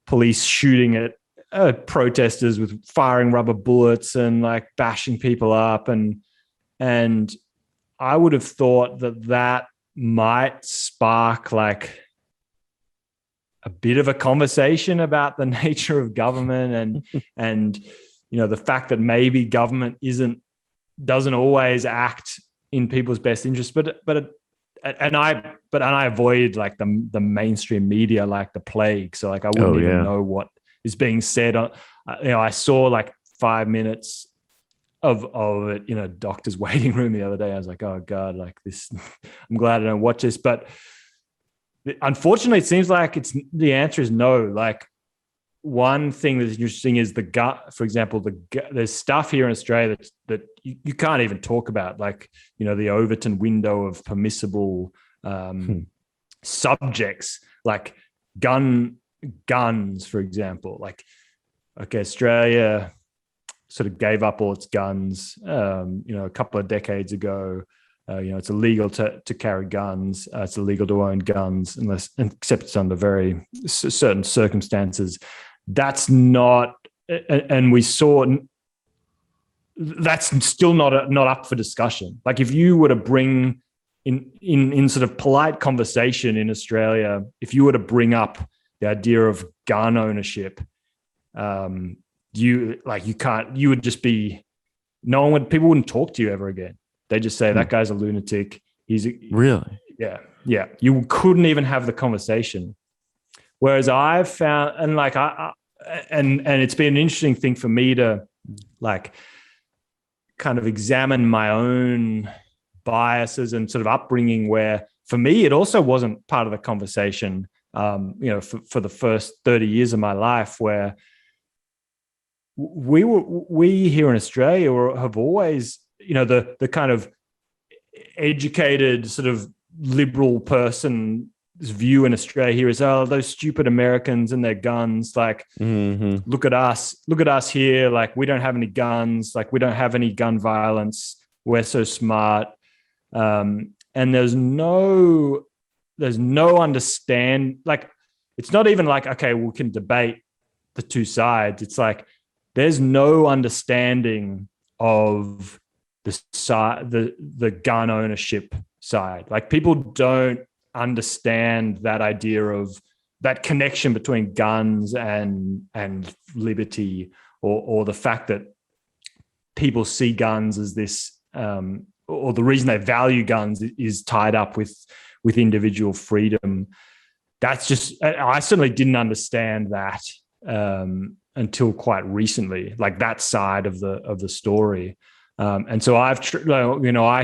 police shooting at protesters with firing rubber bullets and like bashing people up. And I would have thought that might spark like a bit of a conversation about the nature of government and the fact that maybe government doesn't always act in people's best interest, but I avoid like the mainstream media like the plague. So like I wouldn't even know what is being said. I saw like 5 minutes of it in a doctor's waiting room the other day. I was like, oh God, like this, I'm glad I don't watch this. But unfortunately, it seems like the answer is no. Like, one thing that's interesting is the gut. For example, there's stuff here in Australia that you can't even talk about, like, the Overton window of permissible subjects, like guns, for example. Like, okay, Australia sort of gave up all its guns, a couple of decades ago. It's illegal to carry guns. It's illegal to own guns except it's under very certain circumstances. That's not, and we saw that's still not up for discussion. Like, if you were to bring in sort of polite conversation in Australia, if you were to bring up the idea of gun ownership, you would just be, people wouldn't talk to you ever again. They just say that guy's a lunatic. Really? Yeah. You couldn't even have the conversation. Whereas I've found, and it's been an interesting thing for me to like kind of examine my own biases and sort of upbringing, where for me it also wasn't part of the conversation. For the first 30 years of my life, where we here in Australia have always, the kind of educated sort of liberal person's view in Australia here is, oh, those stupid Americans and their guns. Like, look at us here. Like, we don't have any guns. Like, we don't have any gun violence. We're so smart. And there's no understand. Like, it's not even like, okay, we can debate the two sides. It's like, there's no understanding of the gun ownership side. Like, people don't understand that idea of that connection between guns and liberty, or the fact that people see guns as this, or the reason they value guns is tied up with individual freedom. That's just, I certainly didn't understand that until quite recently, like that side of the story. And so I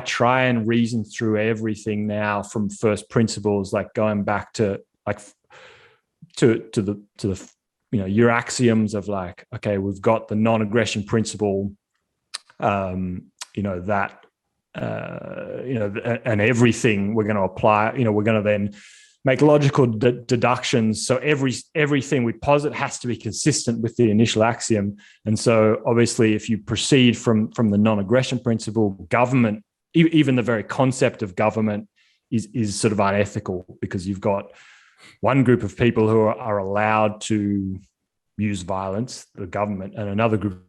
try and reason through everything now from first principles, like going back to the your axioms of like, okay, we've got the non-aggression principle, and everything we're going to apply. We're going to then make logical deductions. So everything we posit has to be consistent with the initial axiom. And so obviously, if you proceed from the non-aggression principle, government, even the very concept of government is sort of unethical, because you've got one group of people who are allowed to use violence, the government, and another group.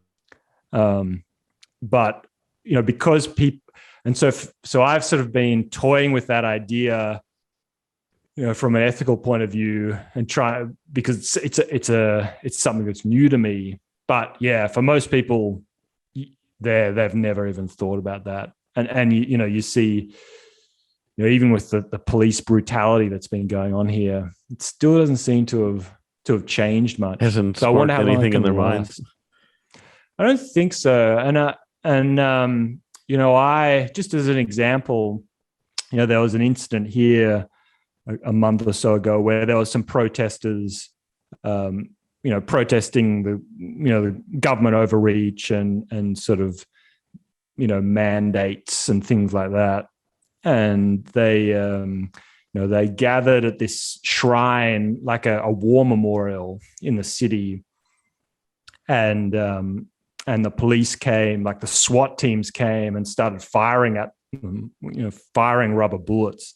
But, because people, and so I've sort of been toying with that idea, from an ethical point of view, and try, because it's something that's new to me. But yeah, for most people, they've never even thought about that. And you see, even with the police brutality that's been going on here, it still doesn't seem to have changed much. Hasn't so I wonder how anything in their minds. I don't think so. I just as an example, there was an incident here a month or so ago where there was some protesters, protesting the government overreach and sort of, mandates and things like that. And they gathered at this shrine, like a war memorial in the city. And the police came, like the SWAT teams came and started firing at them, firing rubber bullets,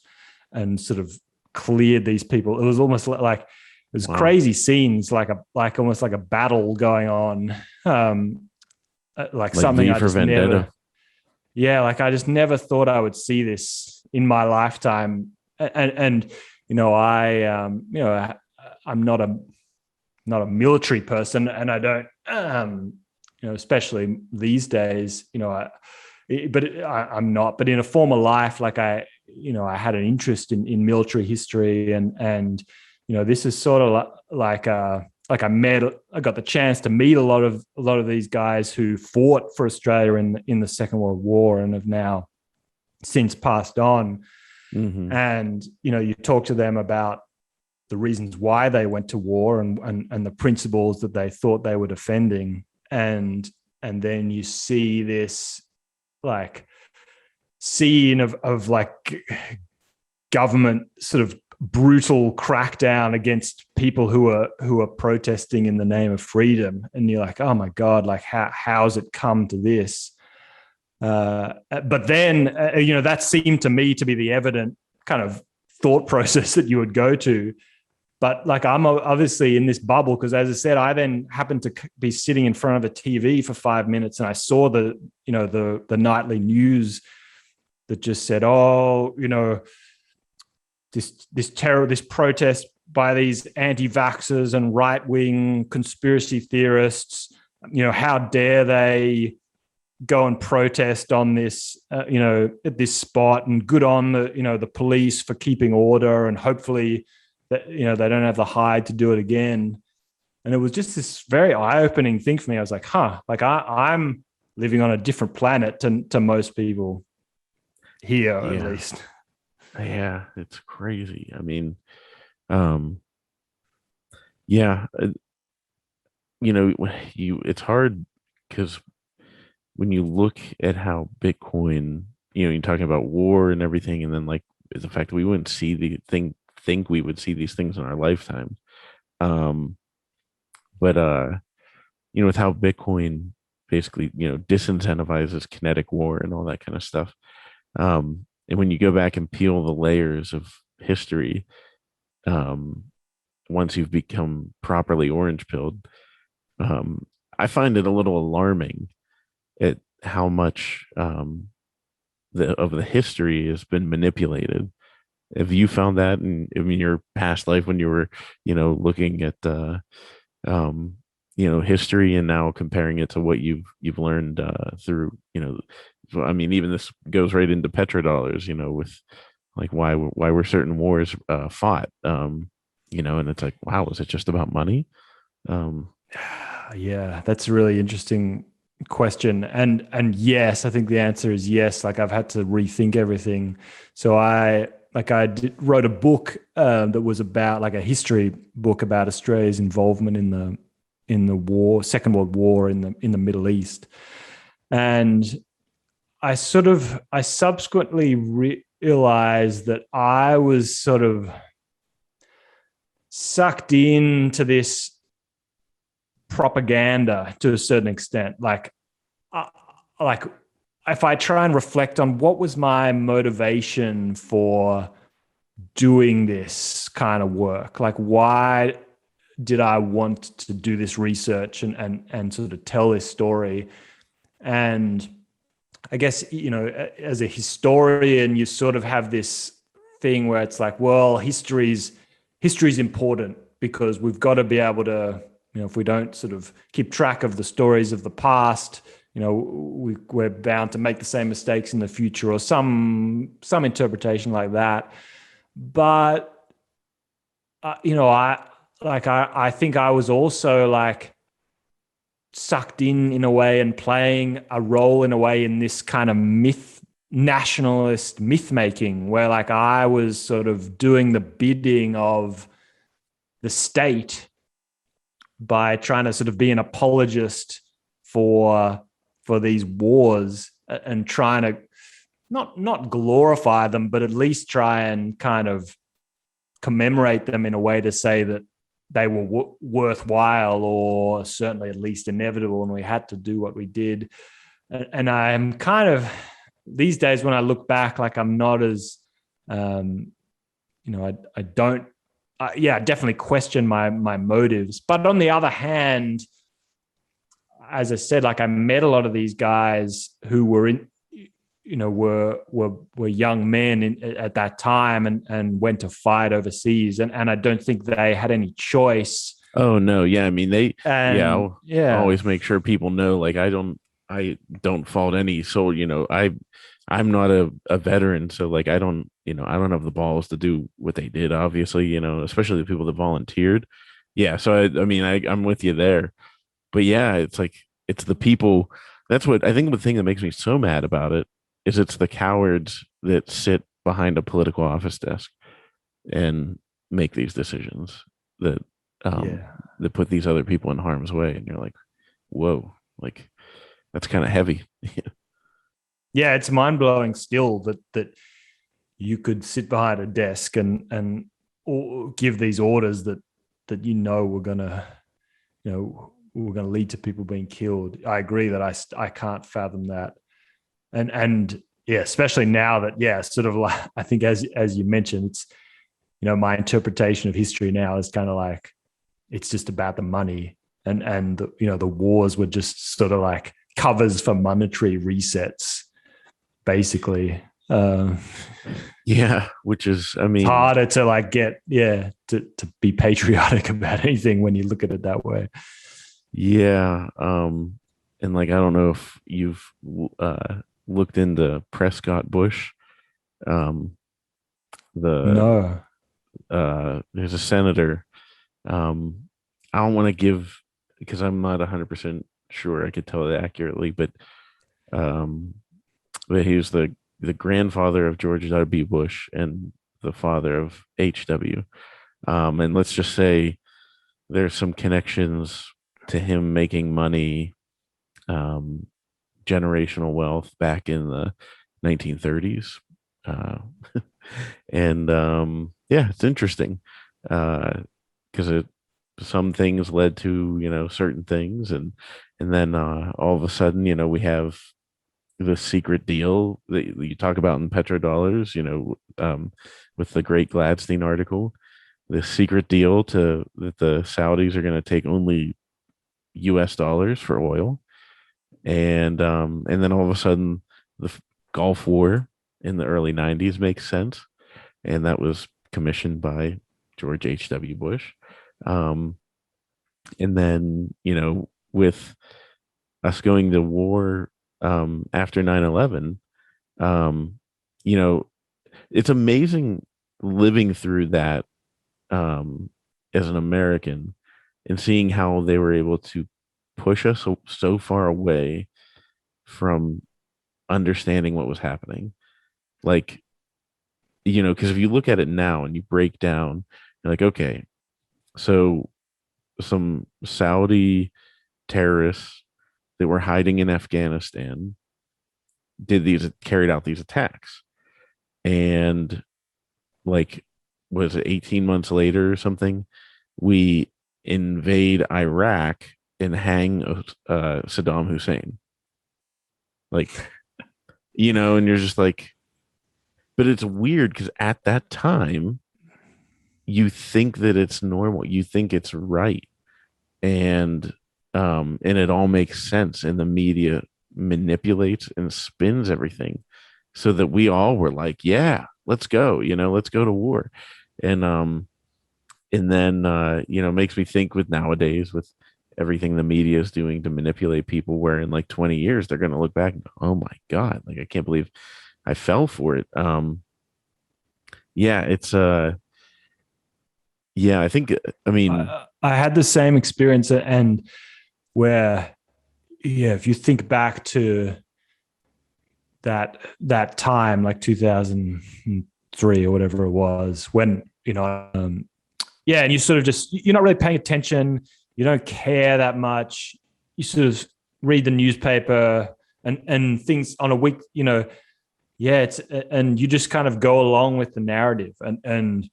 and sort of cleared these people. It was almost like it was crazy scenes, like almost like a battle going on, like something I just never. Yeah, like I just never thought I would see this in my lifetime. And I'm not a military person, and I don't, especially these days, I'm not. But in a former life, like I had an interest in military history, and this is sort of like like I got the chance to meet a lot of these guys who fought for Australia in the Second World War and have now since passed on. Mm-hmm. And, you talk to them about the reasons why they went to war and the principles that they thought they were defending. And then you see this like scene of like government sort of brutal crackdown against people who are protesting in the name of freedom. And you're like, oh my God, like how's it come to this? But then, that seemed to me to be the evident kind of thought process that you would go to. But like, I'm obviously in this bubble because, as I said, I then happened to be sitting in front of a TV for 5 minutes, and I saw the nightly news that just said, this protest by these anti-vaxxers and right-wing conspiracy theorists. How dare they go and protest on this, at this spot, and good on the police for keeping order, and hopefully that, they don't have the hide to do it again. And it was just this very eye-opening thing for me. I was like, like I'm living on a different planet to most people here, at least. Yeah, it's crazy. I mean, it's hard because when you look at how Bitcoin, you're talking about war and everything, and then like the fact that we wouldn't see think we would see these things in our lifetime. But with how Bitcoin basically, disincentivizes kinetic war and all that kind of stuff. And when you go back and peel the layers of history, once you've become properly orange pilled, I find it a little alarming at how much of the history has been manipulated. Have you found that in your past life when you were, looking at history and now comparing it to what you've learned through, I mean, even this goes right into petrodollars, with like why were certain wars fought, and it's like, wow, is it just about money? Yeah, that's a really interesting question. And yes, I think the answer is yes. Like I've had to rethink everything. So I wrote a book that was about like a history book about Australia's involvement in the war, Second World War in the Middle East. And I subsequently realized that I was sort of sucked into this propaganda to a certain extent. Like if I try and reflect on what was my motivation for doing this kind of work, like why did I want to do this research and sort of tell this story? And I guess, as a historian, you sort of have this thing where it's like, well, history's important because we've got to be able to, if we don't sort of keep track of the stories of the past, we're bound to make the same mistakes in the future, or some interpretation like that. But I think I was also like sucked in a way and playing a role in a way in this kind of nationalist myth making, where like I was sort of doing the bidding of the state by trying to sort of be an apologist for these wars and trying to not glorify them, but at least try and kind of commemorate them in a way to say that they were worthwhile, or certainly at least inevitable, and we had to do what we did. And I'm kind of, these days when I look back, like I'm not as, I definitely question my motives. But on the other hand, as I said, like I met a lot of these guys who were were young men at that time and went to fight overseas, and I don't think they had any choice. Oh no, yeah, I mean I'll always make sure people know, like I don't fault any soul. I'm not a veteran, so like I don't have the balls to do what they did. Obviously, especially the people that volunteered. yeah. So I mean, I'm with you there, but yeah, it's like it's the people. That's what I think. The thing that makes me so mad about it is it's the cowards that sit behind a political office desk and make these decisions that Yeah. that put these other people in harm's way, and you're like, whoa, like that's kind of heavy. Yeah, it's mind blowing still that you could sit behind a desk and or give these orders that were gonna were gonna lead to people being killed. I agree that I can't fathom that, and yeah, especially now that sort of like I think as you mentioned, it's my interpretation of history now is kind of like it's just about the money, and the wars were just sort of like covers for monetary resets, basically. Yeah, which is, I mean, It's harder to like get to be patriotic about anything when you look at it that way. yeah, and like I don't know if you've looked into Prescott Bush, um, the No. there's a senator. Um, I don't want to give because I'm not 100% sure I could tell it accurately, um, but he was the grandfather of George W. Bush and the father of H.W. And let's just say there's some connections to him making money, um, generational wealth back in the 1930s. Uh, and yeah, it's interesting because some things led to certain things, and then all of a sudden we have the secret deal that you talk about in petrodollars, with the Great Gladstein article, the secret deal that the Saudis are going to take only U.S. dollars for oil, and then all of a sudden the Gulf War in the early '90s makes sense, and that was commissioned by George H.W. Bush, um, and then with us going to war after 9/11, um, you know, it's amazing living through that as an American and seeing how they were able to push us so far away from understanding what was happening. Like, because if you look at it now and you break down, you're like, okay, so some Saudi terrorists that were hiding in Afghanistan carried out these attacks, and like, was it 18 months later or something, we invade Iraq and hang Saddam Hussein, like, and you're just like, but it's weird because at that time you think that it's normal, you think it's right, and it all makes sense, and the media manipulates and spins everything so that we all were like, yeah, let's go, let's go to war. And then makes me think with nowadays, with everything the media is doing to manipulate people, where in like 20 years they're going to look back and go, oh my god, like I can't believe I fell for it. Yeah, it's yeah, I think, I mean, I had the same experience, and where, if you think back to that time, like 2003 or whatever it was, when and you sort of just, you're not really paying attention, you don't care that much, you sort of read the newspaper and things on a week, it's, and you just kind of go along with the narrative, and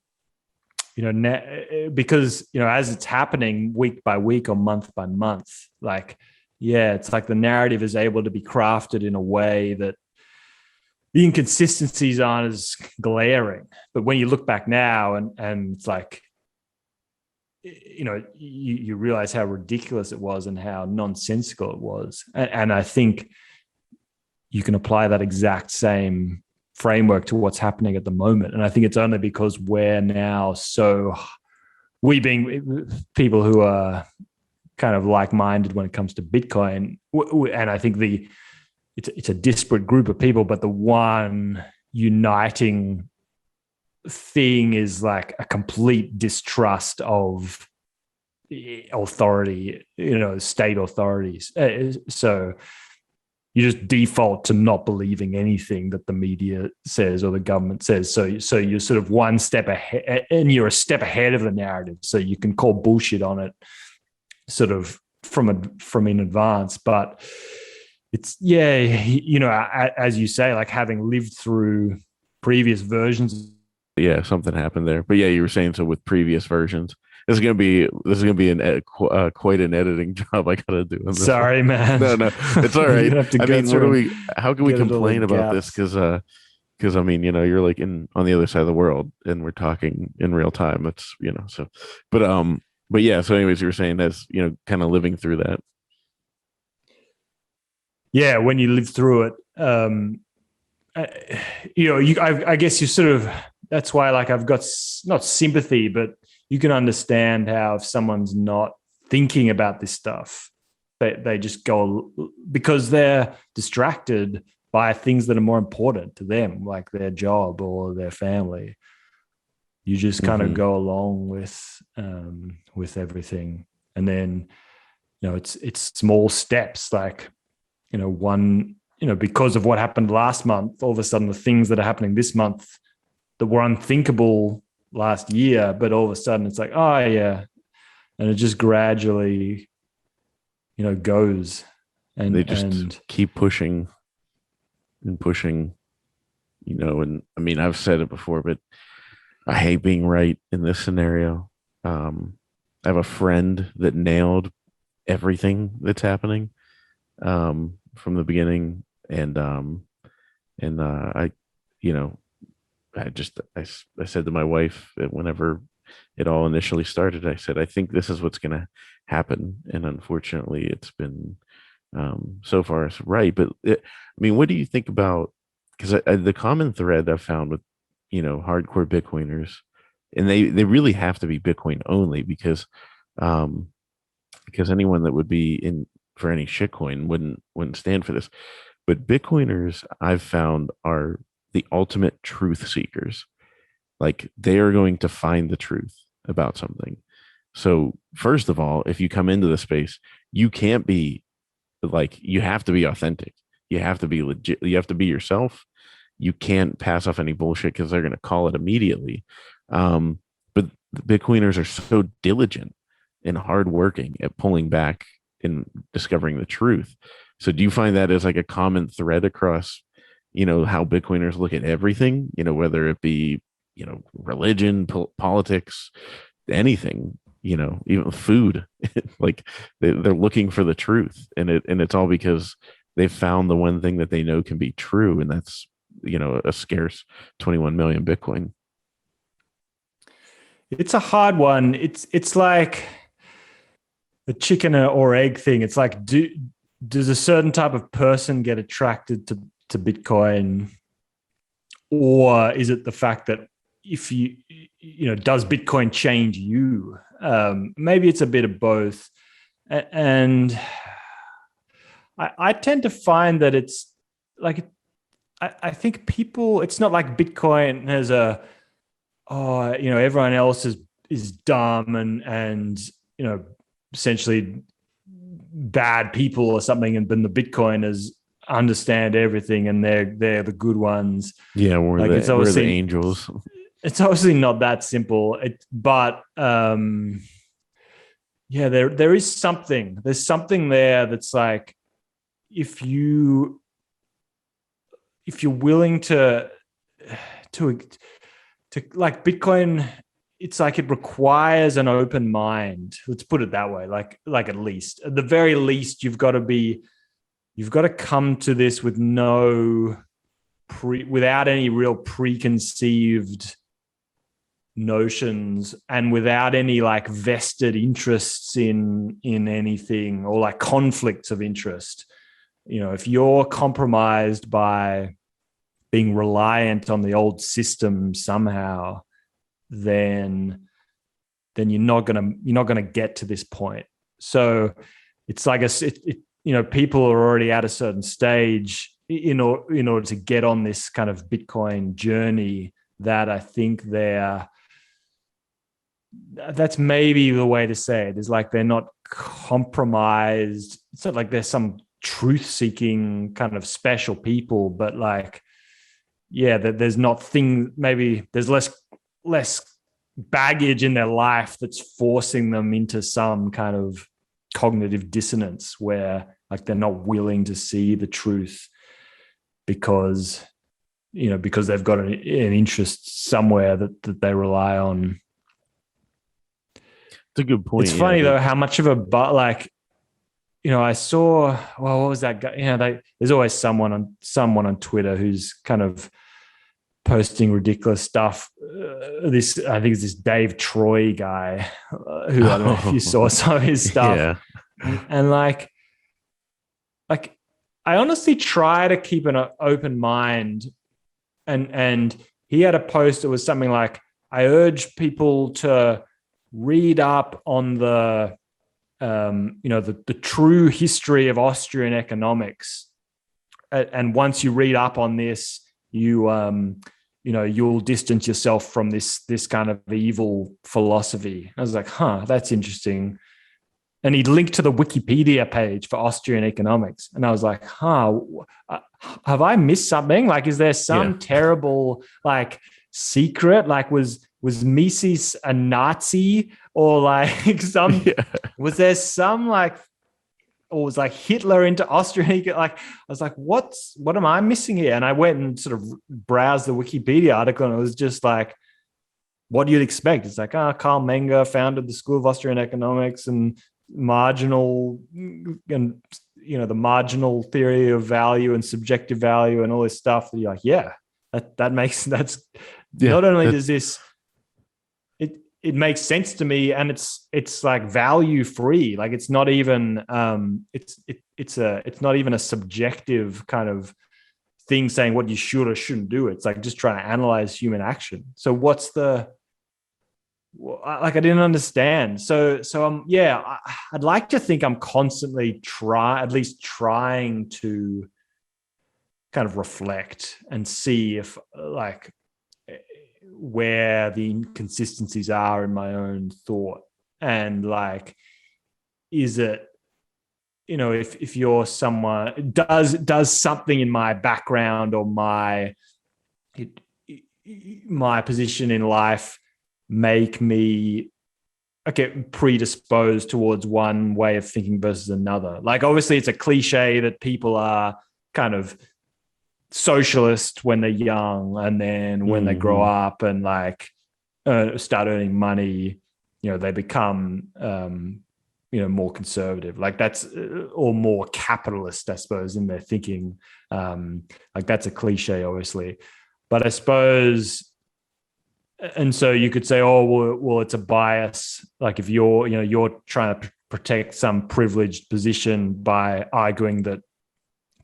because as it's happening week by week or month by month, like, it's like the narrative is able to be crafted in a way that the inconsistencies aren't as glaring. But when you look back now, and it's like, you realize how ridiculous it was and how nonsensical it was, and I think you can apply that exact same framework to what's happening at the moment. And I think it's only because we're now we being people who are kind of like-minded when it comes to Bitcoin, and I think it's a disparate group of people, but the one uniting thing is like a complete distrust of authority, state authorities. So you just default to not believing anything that the media says or the government says. So you're sort of one step ahead, and you're a step ahead of the narrative. So you can call bullshit on it sort of from in advance. But it's, as you say, like having lived through previous versions. Yeah, something happened there. But yeah, you were saying, so with previous versions, this is gonna be quite an editing job I gotta do. Sorry, man. No, it's all right. I mean, how can we complain about this? Because I mean, you're like on the other side of the world, and we're talking in real time. It's so, but yeah. So, anyways, you were saying that's kind of living through that. Yeah, when you live through it, I guess you sort of. That's why, like, I've got not sympathy, but you can understand how if someone's not thinking about this stuff, they just go because they're distracted by things that are more important to them, like their job or their family. You just kind of go along with everything, and then it's small steps, like because of what happened last month, all of a sudden the things that are happening this month that were unthinkable last year, but all of a sudden it's like, oh yeah, and it just gradually goes, and they just keep pushing and pushing, and I mean, I've said it before, but I hate being right in this scenario. I have a friend that nailed everything that's happening from the beginning, and I said to my wife whenever it all initially started, I said, I think this is what's going to happen. And unfortunately, it's been so far it's right. But I mean, what do you think about, because the common thread I've found with, hardcore Bitcoiners, and they really have to be Bitcoin only because anyone that would be in for any shitcoin wouldn't stand for this. But Bitcoiners I've found are the ultimate truth seekers. Like, they are going to find the truth about something. So first of all, if you come into the space, you can't be like, you have to be authentic. You have to be legit. You have to be yourself. You can't pass off any bullshit because they're going to call it immediately. But the Bitcoiners are so diligent and hardworking at pulling back and discovering the truth. So do you find that as like a common thread across how Bitcoiners look at everything, whether it be, religion, politics, anything, even food, like they're looking for the truth, and it's all because they've found the one thing that they know can be true. And that's, a scarce 21 million Bitcoin. It's a hard one. It's like the chicken or egg thing. It's like, does a certain type of person get attracted to Bitcoin, or is it the fact that if does Bitcoin change you? Maybe it's a bit of both. And I tend to find that it's like, I think people, it's not like Bitcoin has everyone else is dumb and essentially bad people or something, and then the Bitcoiners understand everything and they're the good ones. Yeah, we're the angels. It's obviously not that simple. But there is something. There's something there that's like, if you're willing to like Bitcoin, it's like it requires an open mind. Let's put it that way. Like at the very least, you've got to come to this with without any real preconceived notions, and without any like vested interests in anything, or like conflicts of interest. If you're compromised by being reliant on the old system somehow, then you're not gonna get to this point. So it's like people are already at a certain stage in order to get on this kind of Bitcoin journey, that I think they're that's maybe the way to say it, is like they're not compromised. It's not like there's some truth-seeking kind of special people, but like, yeah, that there's not maybe there's less baggage in their life that's forcing them into some kind of cognitive dissonance where like they're not willing to see the truth because they've got an interest somewhere that they rely on. It's a good point. It's funny though how much of a I saw, well, what was that guy? There's always someone on Twitter who's kind of posting ridiculous stuff. I think it's this Dave Troy guy who I don't know if you saw some of his stuff. Yeah. And like I honestly try to keep an open mind, and he had a post that was something like, I urge people to read up on the true history of Austrian economics, and once you read up on this, you'll distance yourself from this kind of evil philosophy. I was like, that's interesting. And he linked to the Wikipedia page for Austrian economics. And I was like, have I missed something? Like, is there some terrible like secret? Like was Mises a Nazi, or like was there some like, or was like Hitler into Austrian? Like, I was like, what am I missing here? And I went and sort of browsed the Wikipedia article, and it was just like, what you'd expect. It's like, Karl Menger founded the School of Austrian Economics, and the marginal theory of value and subjective value and all this stuff. That you're like, not only does this, it makes sense to me, and it's like value free. Like it's not even it's not even a subjective kind of thing saying what you should or shouldn't do. It's like just trying to analyze human action. So what's I didn't understand. So I'd like to think I'm constantly trying to kind of reflect and see if like where the inconsistencies are in my own thought, and like, is it, if you're someone, does something in my background or my position in life make me predisposed towards one way of thinking versus another? Like, obviously it's a cliche that people are kind of socialist when they're young, and then when they grow up and like start earning money, they become more conservative. Like that's or more capitalist, I suppose, in their thinking. Like that's a cliche, obviously, but I suppose. And so you could say, well, it's a bias. Like if you're trying to protect some privileged position by arguing that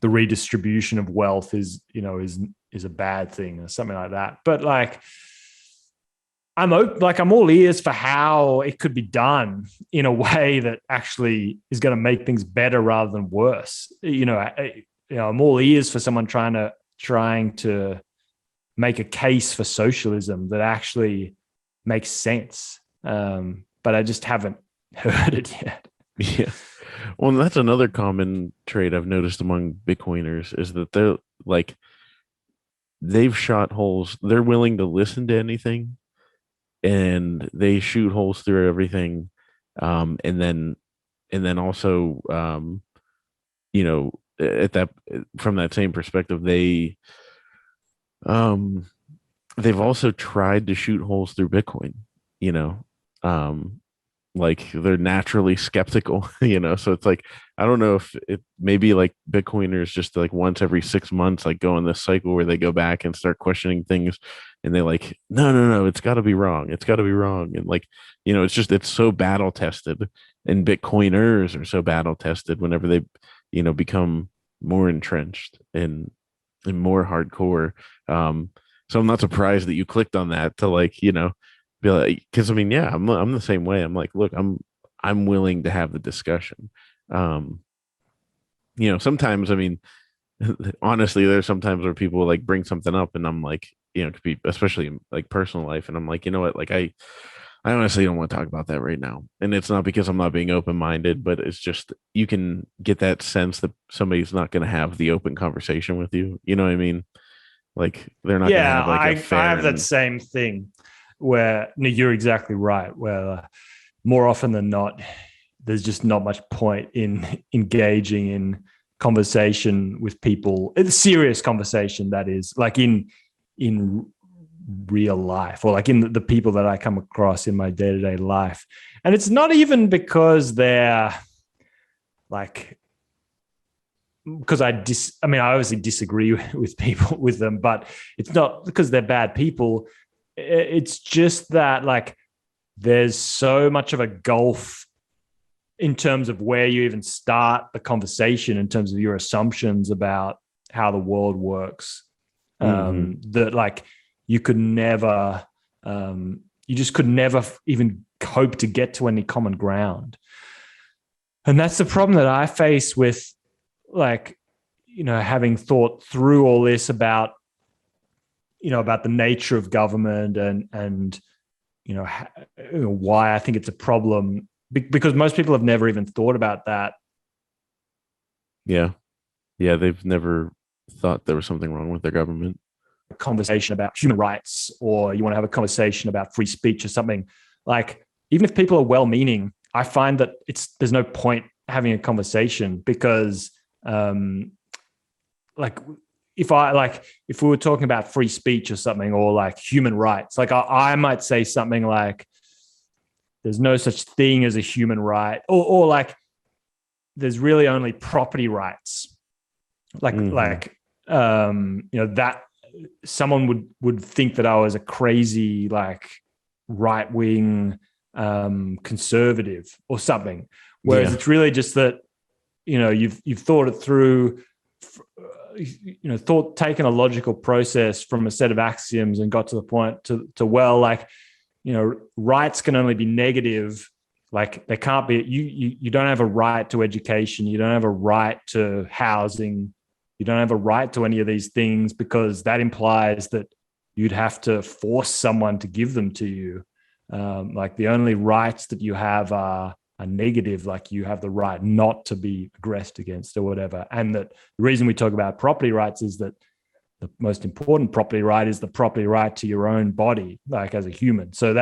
the redistribution of wealth is a bad thing or something like that. But like, I'm all ears for how it could be done in a way that actually is going to make things better rather than worse. I'm all ears for someone trying to make a case for socialism that actually makes sense. But I just haven't heard it yet. Yeah. Well, that's another common trait I've noticed among Bitcoiners, is that they've shot holes. They're willing to listen to anything, and they shoot holes through everything. And then also, from that same perspective, they've also tried to shoot holes through Bitcoin, like they're naturally skeptical, so it's like, I don't know if it maybe like Bitcoiners just like once every 6 months, like go in this cycle where they go back and start questioning things, and they're like, no, it's got to be wrong. And like, it's so battle tested, and Bitcoiners are so battle tested whenever they, become more entrenched and more hardcore. So I'm not surprised that you clicked on that to like, be like, because I mean, yeah, I'm the same way. I'm like, look, I'm willing to have the discussion. Sometimes, I mean, honestly, there's sometimes where people like bring something up, and I'm like, it could be especially in like personal life, and I'm like, you know what, like I honestly don't want to talk about that right now. And it's not because I'm not being open-minded, but it's just you can get that sense that somebody's not going to have the open conversation with you. You know what I mean? Like they're not going to Yeah, have like a I fair have that and same thing where no, you're exactly right. Where more often than not, there's just not much point in engaging in conversation with people. It's serious conversation, that is, like in real life, or like in the people that I come across in my day-to-day life. And it's not even because they're like, because I mean, I obviously disagree with people with them, but it's not because they're bad people. It's just that like there's so much of a gulf in terms of where you even start the conversation, in terms of your assumptions about how the world works, that like you could never, you just could never even hope to get to any common ground. And that's the problem that I face with, like, having thought through all this about, about the nature of government and why I think it's a problem, because most people have never even thought about that. yeah. Yeah, they've never thought there was something wrong with their government. A conversation about human rights, or you want to have a conversation about free speech or something. Like, even if people are well-meaning, I find that there's no point having a conversation, because like if we were talking about free speech or something, or like human rights, like I might say something like there's no such thing as a human right, or like there's really only property rights. Like that someone would think that I was a crazy, like, right-wing conservative or something, whereas it's really just that you've thought it through, taken a logical process from a set of axioms and got to the point to well, like, rights can only be negative. Like, they can't be, you don't have a right to education, you don't have a right to housing, you don't have a right to any of these things, because that implies that you'd have to force someone to give them to you. Like, the only rights that you have are negative, like you have the right not to be aggressed against or whatever. And that the reason we talk about property rights is that the most important property right is the property right to your own body, like as a human. So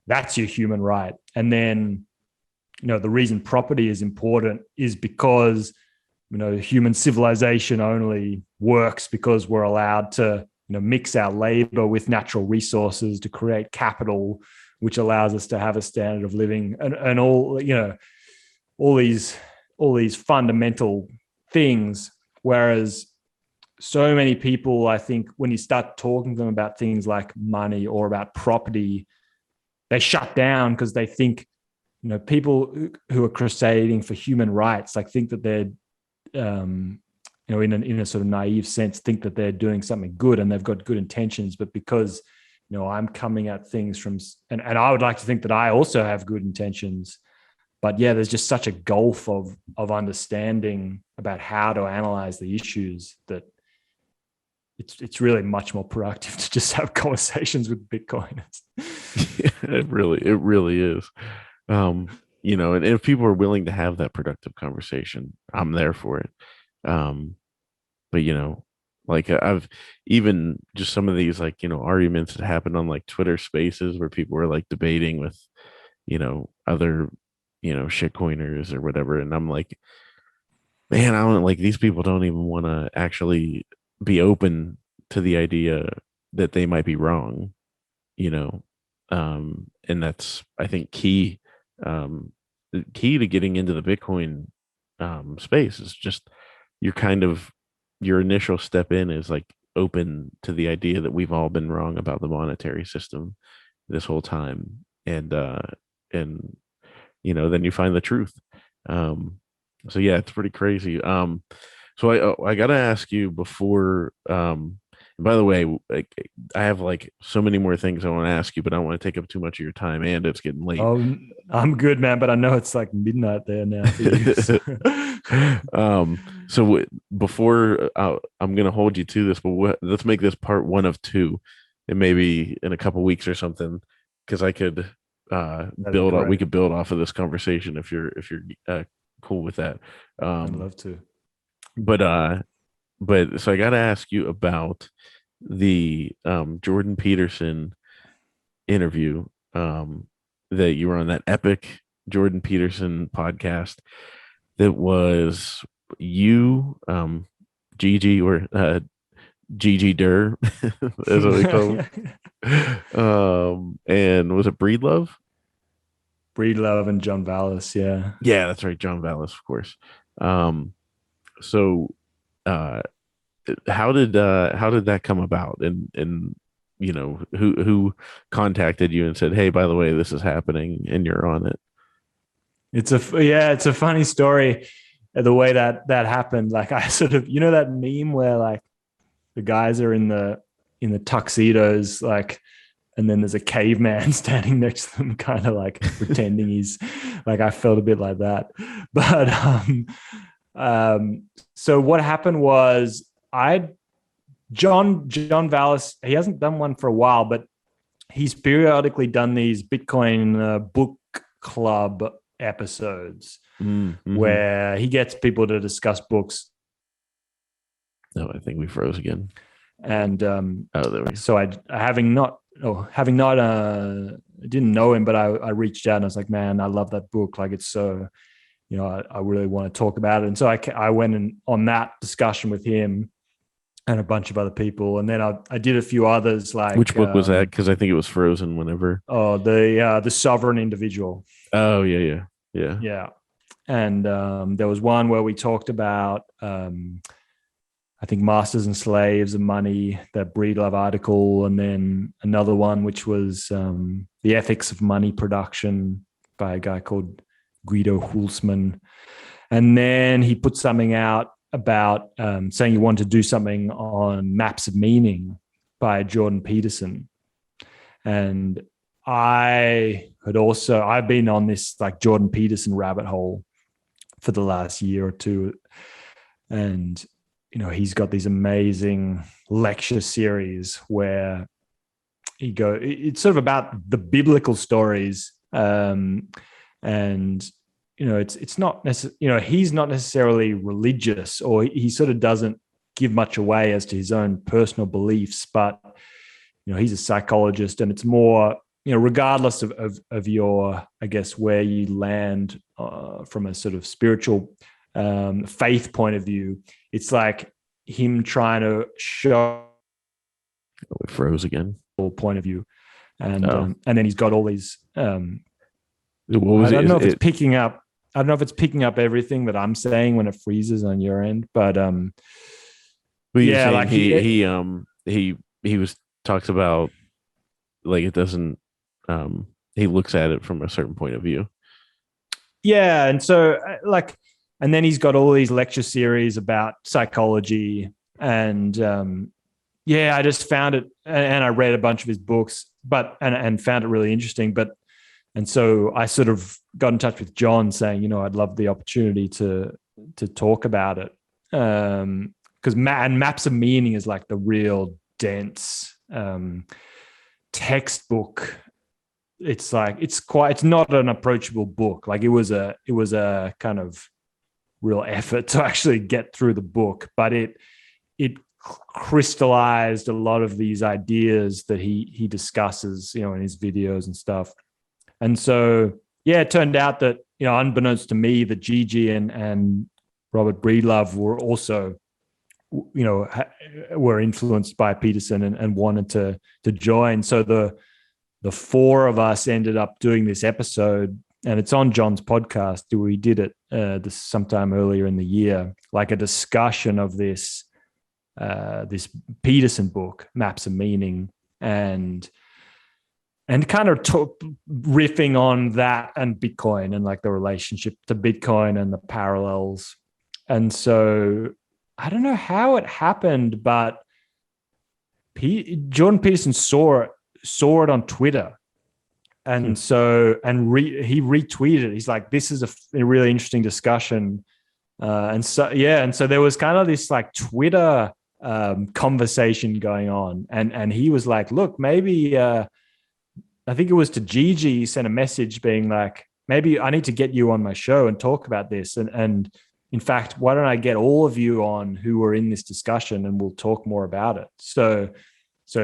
that's your human right. And then, the reason property is important is because, human civilization only works because we're allowed to, mix our labor with natural resources to create capital, which allows us to have a standard of living and all these fundamental things. Whereas so many people, I think, when you start talking to them about things like money or about property, they shut down, because they think, people who are crusading for human rights, like, think that they're, in a sort of naive sense, think that they're doing something good and they've got good intentions. But because, I'm coming at things from, and I would like to think that I also have good intentions, but yeah, there's just such a gulf of understanding about how to analyze the issues, that it's really much more productive to just have conversations with Bitcoiners. Yeah, it really is. And if people are willing to have that productive conversation, I'm there for it. But like, I've even just some of these, like, arguments that happened on like Twitter Spaces, where people were like debating with, other, shitcoiners or whatever. And I'm like, man, I don't, like, these people don't even want to actually be open to the idea that they might be wrong, and that's, I think, key. The key to getting into the Bitcoin space is just your initial step in is like open to the idea that we've all been wrong about the monetary system this whole time, and then you find the truth. So yeah, it's pretty crazy. So I gotta ask you before. And by the way, like, I have like so many more things I want to ask you, but I don't want to take up too much of your time, and it's getting late. I'm good, man, but I know it's like midnight there now for you. So. So before I'm gonna hold you to this, but let's make this part 1 of 2, and maybe in a couple weeks or something, because I could build off. We could build off of this conversation if you're cool with that. I'd love to. But so I got to ask you about the Jordan Peterson interview that you were on, that epic Jordan Peterson podcast. That was you, Gigi, or Gigi Durr, as what we call him. And was it Breedlove? Breedlove and John Vallis, yeah. Yeah, that's right, John Vallis, of course. So how did that come about? And you know, who contacted you and said, "Hey, by the way, this is happening," and you're on it? It's a funny story, the way that happened. Like, I sort of, that meme where like the guys are in the tuxedos, like, and then there's a caveman standing next to them, kind of like pretending he's like, I felt a bit like that. But so what happened was John Vallis, he hasn't done one for a while, but he's periodically done these Bitcoin book club episodes where he gets people to discuss books. No, I think we froze again. And there we go. So I didn't know him, but I reached out and I was like, man, I love that book. Like, it's so, I really want to talk about it. And so I went in on that discussion with him and a bunch of other people. And then I did a few others. Like, which book was that? Because I think it was frozen whenever. Oh, the Sovereign Individual. Oh, yeah. And there was one where we talked about, I think, Masters and Slaves and Money, that Breedlove article, and then another one which was The Ethics of Money Production by a guy called Guido Hulsmann. And then he put something out about saying he wanted to do something on maps of meaning by Jordan Peterson. And I've been on this like Jordan Peterson rabbit hole for the last year or two. And, he's got these amazing lecture series where it's sort of about the biblical stories. It's not necessarily, he's not necessarily religious, or he sort of doesn't give much away as to his own personal beliefs, but, he's a psychologist, and it's more, regardless of your, I guess, where you land from a sort of spiritual faith point of view, it's like him trying to show it froze again point of view, and then he's got all these I don't know if it's picking up everything that I'm saying when it freezes on your end, but yeah, like he talks about, like, it doesn't he looks at it from a certain point of view. Yeah, and so and then he's got all these lecture series about psychology, and I just found it, and I read a bunch of his books, and found it really interesting. And so I sort of got in touch with John saying, I'd love the opportunity to talk about it. Because Maps of Meaning is like the real dense textbook. It's like, it's not an approachable book. Like, it was a kind of real effort to actually get through the book, but it crystallized a lot of these ideas that he discusses, in his videos and stuff. And so, it turned out that, unbeknownst to me, that Gigi and Robert Breedlove were also, were influenced by Peterson and wanted to join. So the four of us ended up doing this episode, and it's on John's podcast. We did it this sometime earlier in the year, like a discussion of this Peterson book, Maps of Meaning, and kind of riffing on that and Bitcoin, and like the relationship to Bitcoin and the parallels. And so I don't know how it happened, but Jordan Peterson saw it on Twitter. And so, he retweeted it. He's like, this is a really interesting discussion. And so there was kind of this like Twitter conversation going on. And he was like, look, maybe I think it was to Gigi, he sent a message being like, maybe I need to get you on my show and talk about this. And in fact, why don't I get all of you on who were in this discussion and we'll talk more about it. So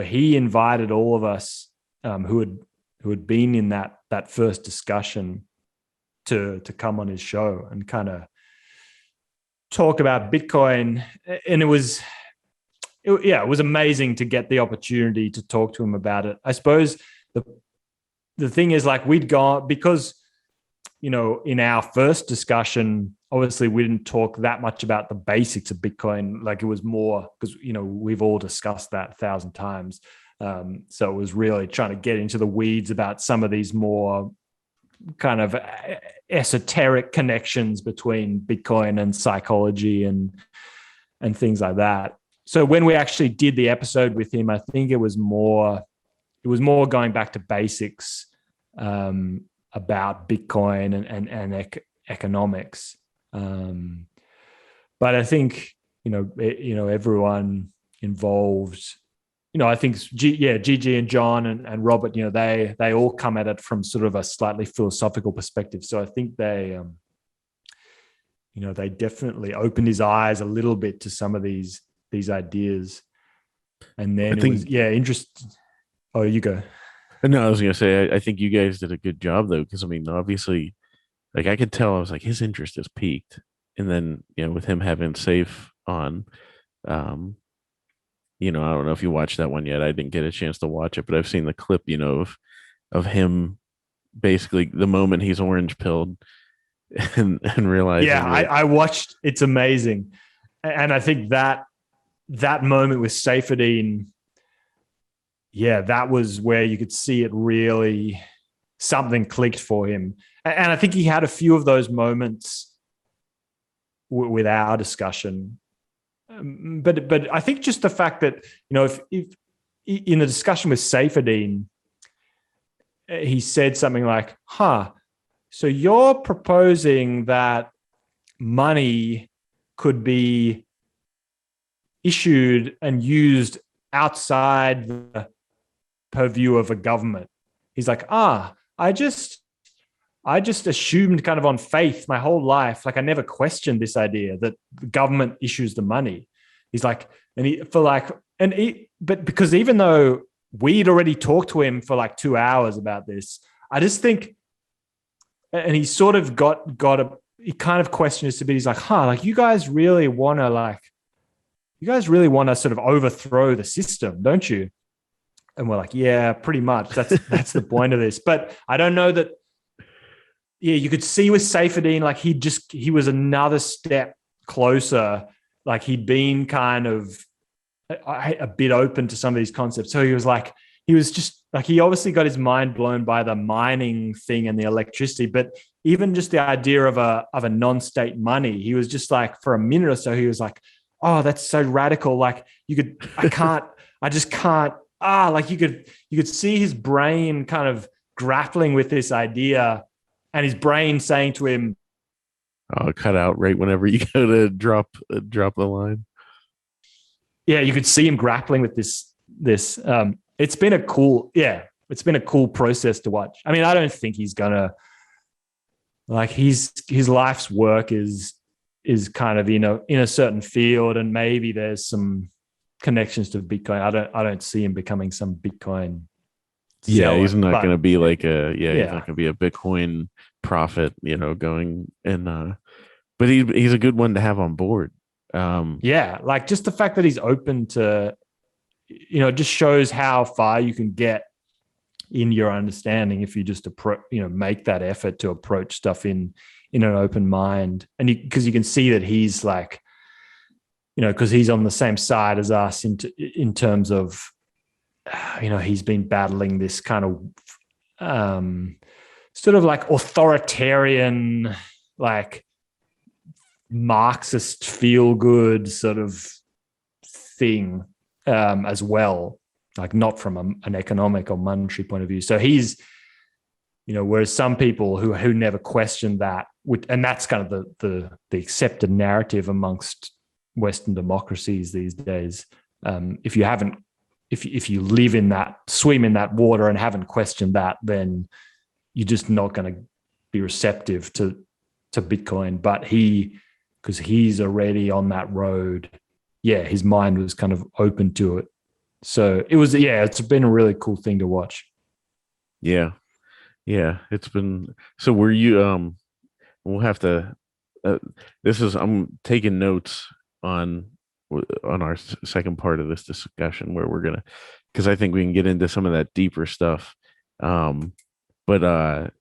he invited all of us who had been in that first discussion to come on his show and kind of talk about Bitcoin. And it was amazing to get the opportunity to talk to him about it. I suppose the thing is, like, we'd gone, because, you know, in our first discussion, obviously we didn't talk that much about the basics of Bitcoin. Like, it was more because, you know, we've all discussed that 1,000 times. So it was really trying to get into the weeds about some of these more kind of esoteric connections between Bitcoin and psychology and things like that. So when we actually did the episode with him, I think it was more going back to basics about Bitcoin and economics. But I think, everyone involved, I think Gigi and John and Robert, they all come at it from sort of a slightly philosophical perspective. So I think they definitely opened his eyes a little bit to some of these ideas. And then interesting. Oh, you go. No, I was going to say, I think you guys did a good job, though, because, I mean, obviously, like, I could tell, I was like, his interest has peaked. And then, with him having Safe on, I don't know if you watched that one yet. I didn't get a chance to watch it, but I've seen the clip, of him basically the moment he's orange pilled and realizing. Yeah, I watched. It's amazing. And I think that moment with Saifedean, that was where you could see it really, something clicked for him. And I think he had a few of those moments with our discussion. But I think just the fact that, if in the discussion with Saifedean, he said something like, so you're proposing that money could be issued and used outside the purview of a government. He's like, I just assumed kind of on faith my whole life. Like, I never questioned this idea that the government issues the money. He's like, but because even though we'd already talked to him for like 2 hours about this, I just think, and he sort of he kind of questioned us a bit. He's like, like you guys really want to sort of overthrow the system, don't you? And we're like, yeah, pretty much. That's the point of this. But I don't know that. Yeah, you could see with Saifedean, like he was another step closer. Like, he'd been kind of a bit open to some of these concepts. So he was just like, he obviously got his mind blown by the mining thing and the electricity, but even just the idea of a non-state money, he was just like, for a minute or so, he was like, oh, that's so radical. Like, I just can't. Like you could see his brain kind of grappling with this idea, and his brain saying to him, cut out right whenever you go to drop the line. Yeah, you could see him grappling with this. It's been a cool process to watch. I mean, I don't think he's gonna, like, his life's work is kind of, in a certain field, and maybe there's some connections to Bitcoin. I don't see him becoming some Bitcoin seller, he's not going to be like he's not going to be a Bitcoin prophet, going and but he's a good one to have on board. Like, just the fact that he's open to, just shows how far you can get in your understanding if you just make that effort to approach stuff in an open mind. And because you can see that he's like, because he's on the same side as us in terms of, he's been battling this kind of sort of like authoritarian, like Marxist feel-good sort of thing as well, like not from an economic or monetary point of view. So he's, whereas some people who never questioned that, and that's kind of the accepted narrative amongst Western democracies these days. If you haven't if you swim in that water and haven't questioned that, then you're just not going to be receptive to Bitcoin. But because he's already on that road, his mind was kind of open to it. So it's been a really cool thing to watch. Yeah. It's been, so were you, we'll have to, I'm taking notes on our second part of this discussion where we're gonna, because I think we can get into some of that deeper stuff, but on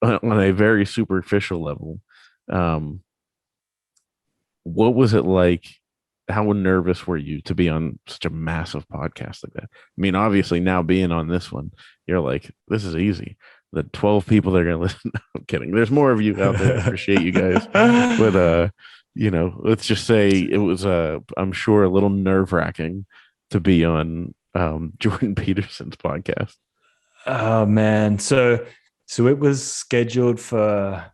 a very superficial level, what was it like? How nervous were you to be on such a massive podcast like that? I mean, obviously now being on this one, you're like, this is easy. The 12 people that are gonna listen. No, I'm kidding. There's more of you out there. I appreciate you guys, but let's just say it was I'm sure a little nerve-wracking to be on Jordan Peterson's podcast. Oh man. So it was scheduled for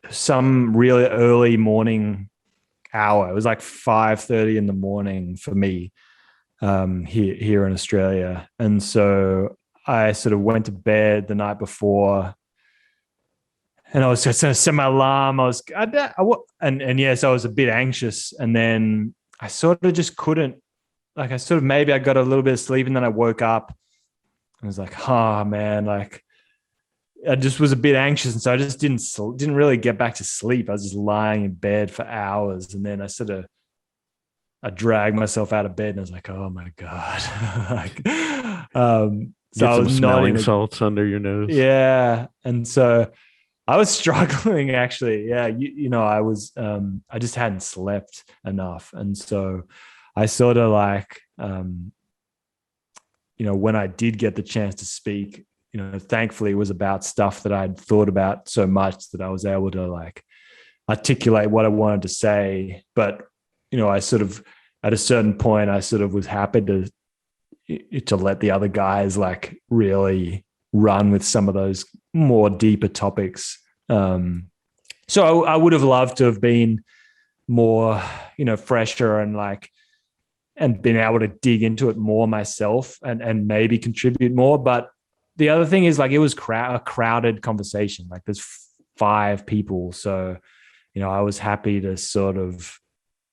some really early morning hour. It was like 5:30 in the morning for me here in Australia. And so I sort of went to bed the night before, and I was just going to set my alarm. So I was a bit anxious, and then I sort of just couldn't, maybe I got a little bit of sleep, and then I woke up. I was like, oh man, like I just was a bit anxious. And so I just didn't really get back to sleep. I was just lying in bed for hours. And then I dragged myself out of bed, and I was like, oh my God. So I was smelling salts under your nose. Yeah. And so I was struggling actually. Yeah. I was, I just hadn't slept enough. And so I sort of like, when I did get the chance to speak, thankfully it was about stuff that I'd thought about so much that I was able to like articulate what I wanted to say. But, I sort of, at a certain point, I sort of was happy to let the other guys like really run with some of those more deeper topics. So I would have loved to have been more, fresher and been able to dig into it more myself and maybe contribute more. But the other thing is like, it was a crowded conversation. Like there's 5 people. So, I was happy to sort of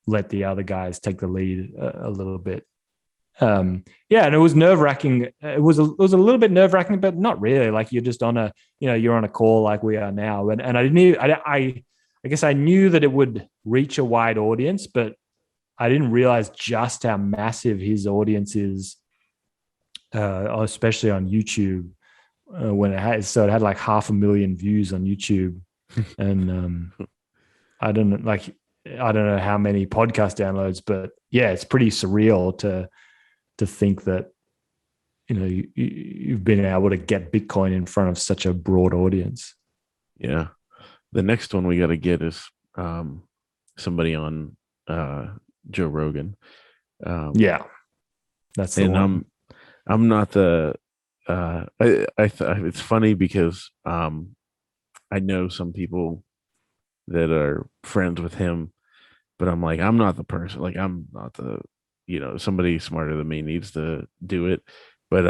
let the other guys take the lead a little bit. And it was nerve-wracking. It was a little bit nerve-wracking, but not really. Like you're just on you're on a call like we are now. And I guess I knew that it would reach a wide audience, but I didn't realize just how massive his audience is, especially on YouTube. When it had like 500,000 views on YouTube, and I don't know how many podcast downloads, but yeah, it's pretty surreal to think that you've been able to get Bitcoin in front of such a broad audience. Yeah, the next one we got to get is somebody on Joe Rogan. That's the one. I'm not the. It's funny because I know some people that are friends with him, but I'm like, I'm not the person. Like, I'm not the, somebody smarter than me needs to do it. But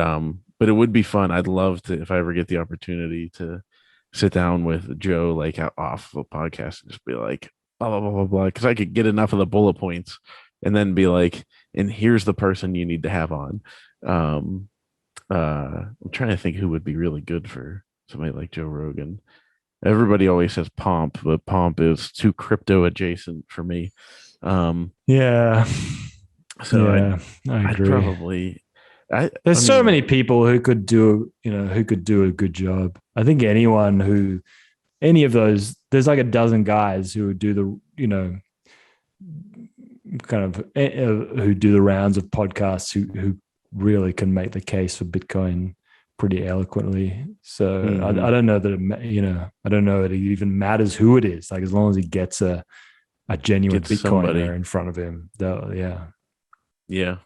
it would be fun. I'd love to, if I ever get the opportunity to sit down with Joe, like off of a podcast and just be like, blah, blah, blah, blah, blah. Cause I could get enough of the bullet points and then be like, and here's the person you need to have on. I'm trying to think who would be really good for somebody like Joe Rogan. Everybody always says Pomp, but Pomp is too crypto adjacent for me. Yeah. So yeah, I agree. Probably. There's so many people who could do a good job. I think any of those, there's like a dozen guys who would do the, kind of who do the rounds of podcasts who really can make the case for Bitcoin pretty eloquently. So I don't know that I don't know that it even matters who it is. Like as long as he gets a genuine Bitcoiner in front of him, yeah,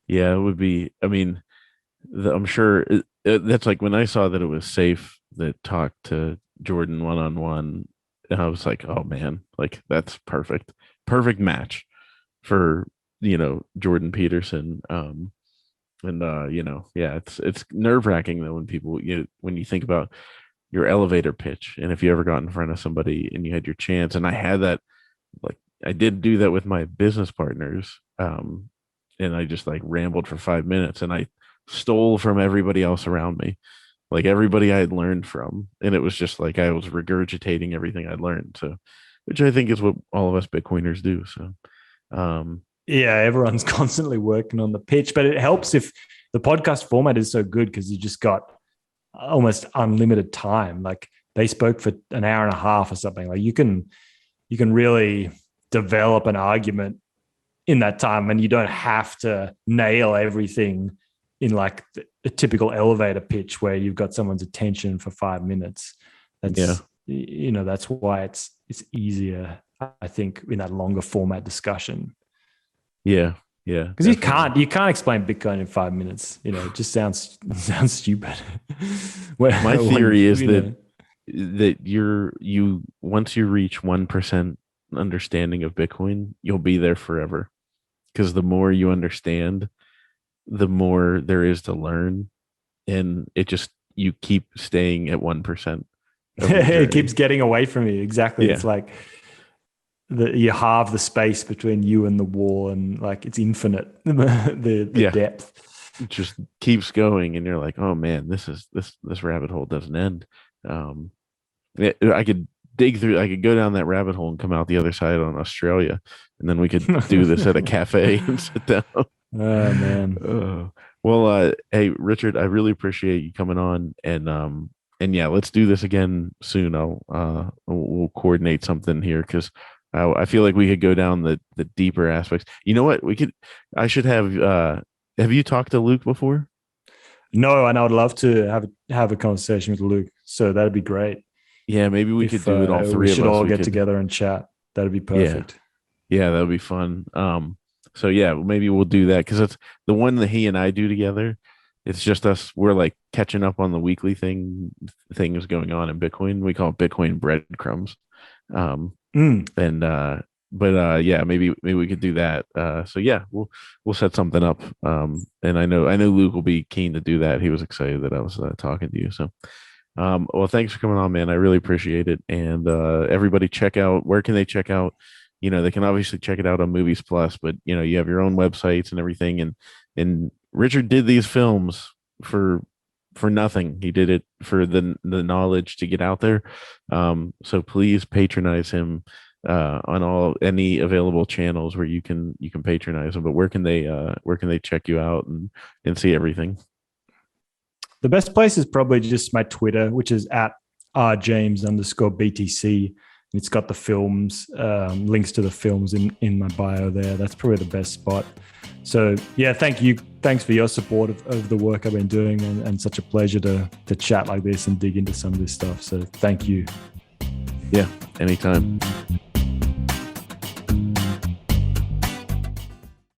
it would be. I mean, I'm sure that's like when I saw that it was safe that talked to Jordan one-on-one, and I was like, oh man, like that's perfect match for Jordan Peterson. And it's nerve-wracking though when you think about your elevator pitch, and if you ever got in front of somebody and you had your chance. And I had that, like, I did do that with my business partners, and I just like rambled for 5 minutes, and I stole from everybody else around me, like everybody I had learned from, and it was just like I was regurgitating everything I'd learned. So, which I think is what all of us Bitcoiners do. So, yeah, everyone's constantly working on the pitch, but it helps if the podcast format is so good because you just got almost unlimited time. Like they spoke for an hour and a half or something. Like you can really develop an argument in that time, and you don't have to nail everything in like a typical elevator pitch where you've got someone's attention for 5 minutes. That's that's why it's easier, I think, in that longer format discussion. Yeah. Because you can't explain Bitcoin in 5 minutes. It just sounds stupid. My theory is that you once you reach 1% understanding of Bitcoin, you'll be there forever. Because the more you understand, the more there is to learn, and you keep staying at 1%. It keeps getting away from you. Exactly. Yeah. It's like you halve the space between you and the wall, and like it's infinite. the depth. It just keeps going, and you're like, oh man, this rabbit hole doesn't end. I could dig through. I could go down that rabbit hole and come out the other side on Australia, and then we could do this at a cafe and sit down. Oh man. Well, hey Richard, I really appreciate you coming on, and yeah, let's do this again soon. We'll coordinate something here, because I feel like we could go down the deeper aspects. You know what? I should have you talked to Luke before? No, and I would love to have a conversation with Luke. So that'd be great. Yeah, maybe we could do it all three of us. We should all get together and chat. That'd be perfect. Yeah, that would be fun. So yeah, maybe we'll do that, because it's the one that he and I do together. It's just us. We're like catching up on the weekly things going on in Bitcoin. We call it Bitcoin breadcrumbs. Yeah, maybe we could do that. So yeah, we'll set something up. And I know Luke will be keen to do that. He was excited that I was talking to you. So, well, thanks for coming on, man. I really appreciate it. And everybody, where can they check out? They can obviously check it out on Movies Plus, but you have your own websites and everything. And Richard did these films for nothing. He did it for the knowledge to get out there. So please patronize him on any available channels where you can patronize him. But where can they check you out and see everything? The best place is probably just my Twitter, which is at @rjames_BTC. It's got the films, links to the films in my bio there. That's probably the best spot. So yeah, thank you. Thanks for your support of the work I've been doing, and such a pleasure to chat like this and dig into some of this stuff. So thank you. Yeah, anytime.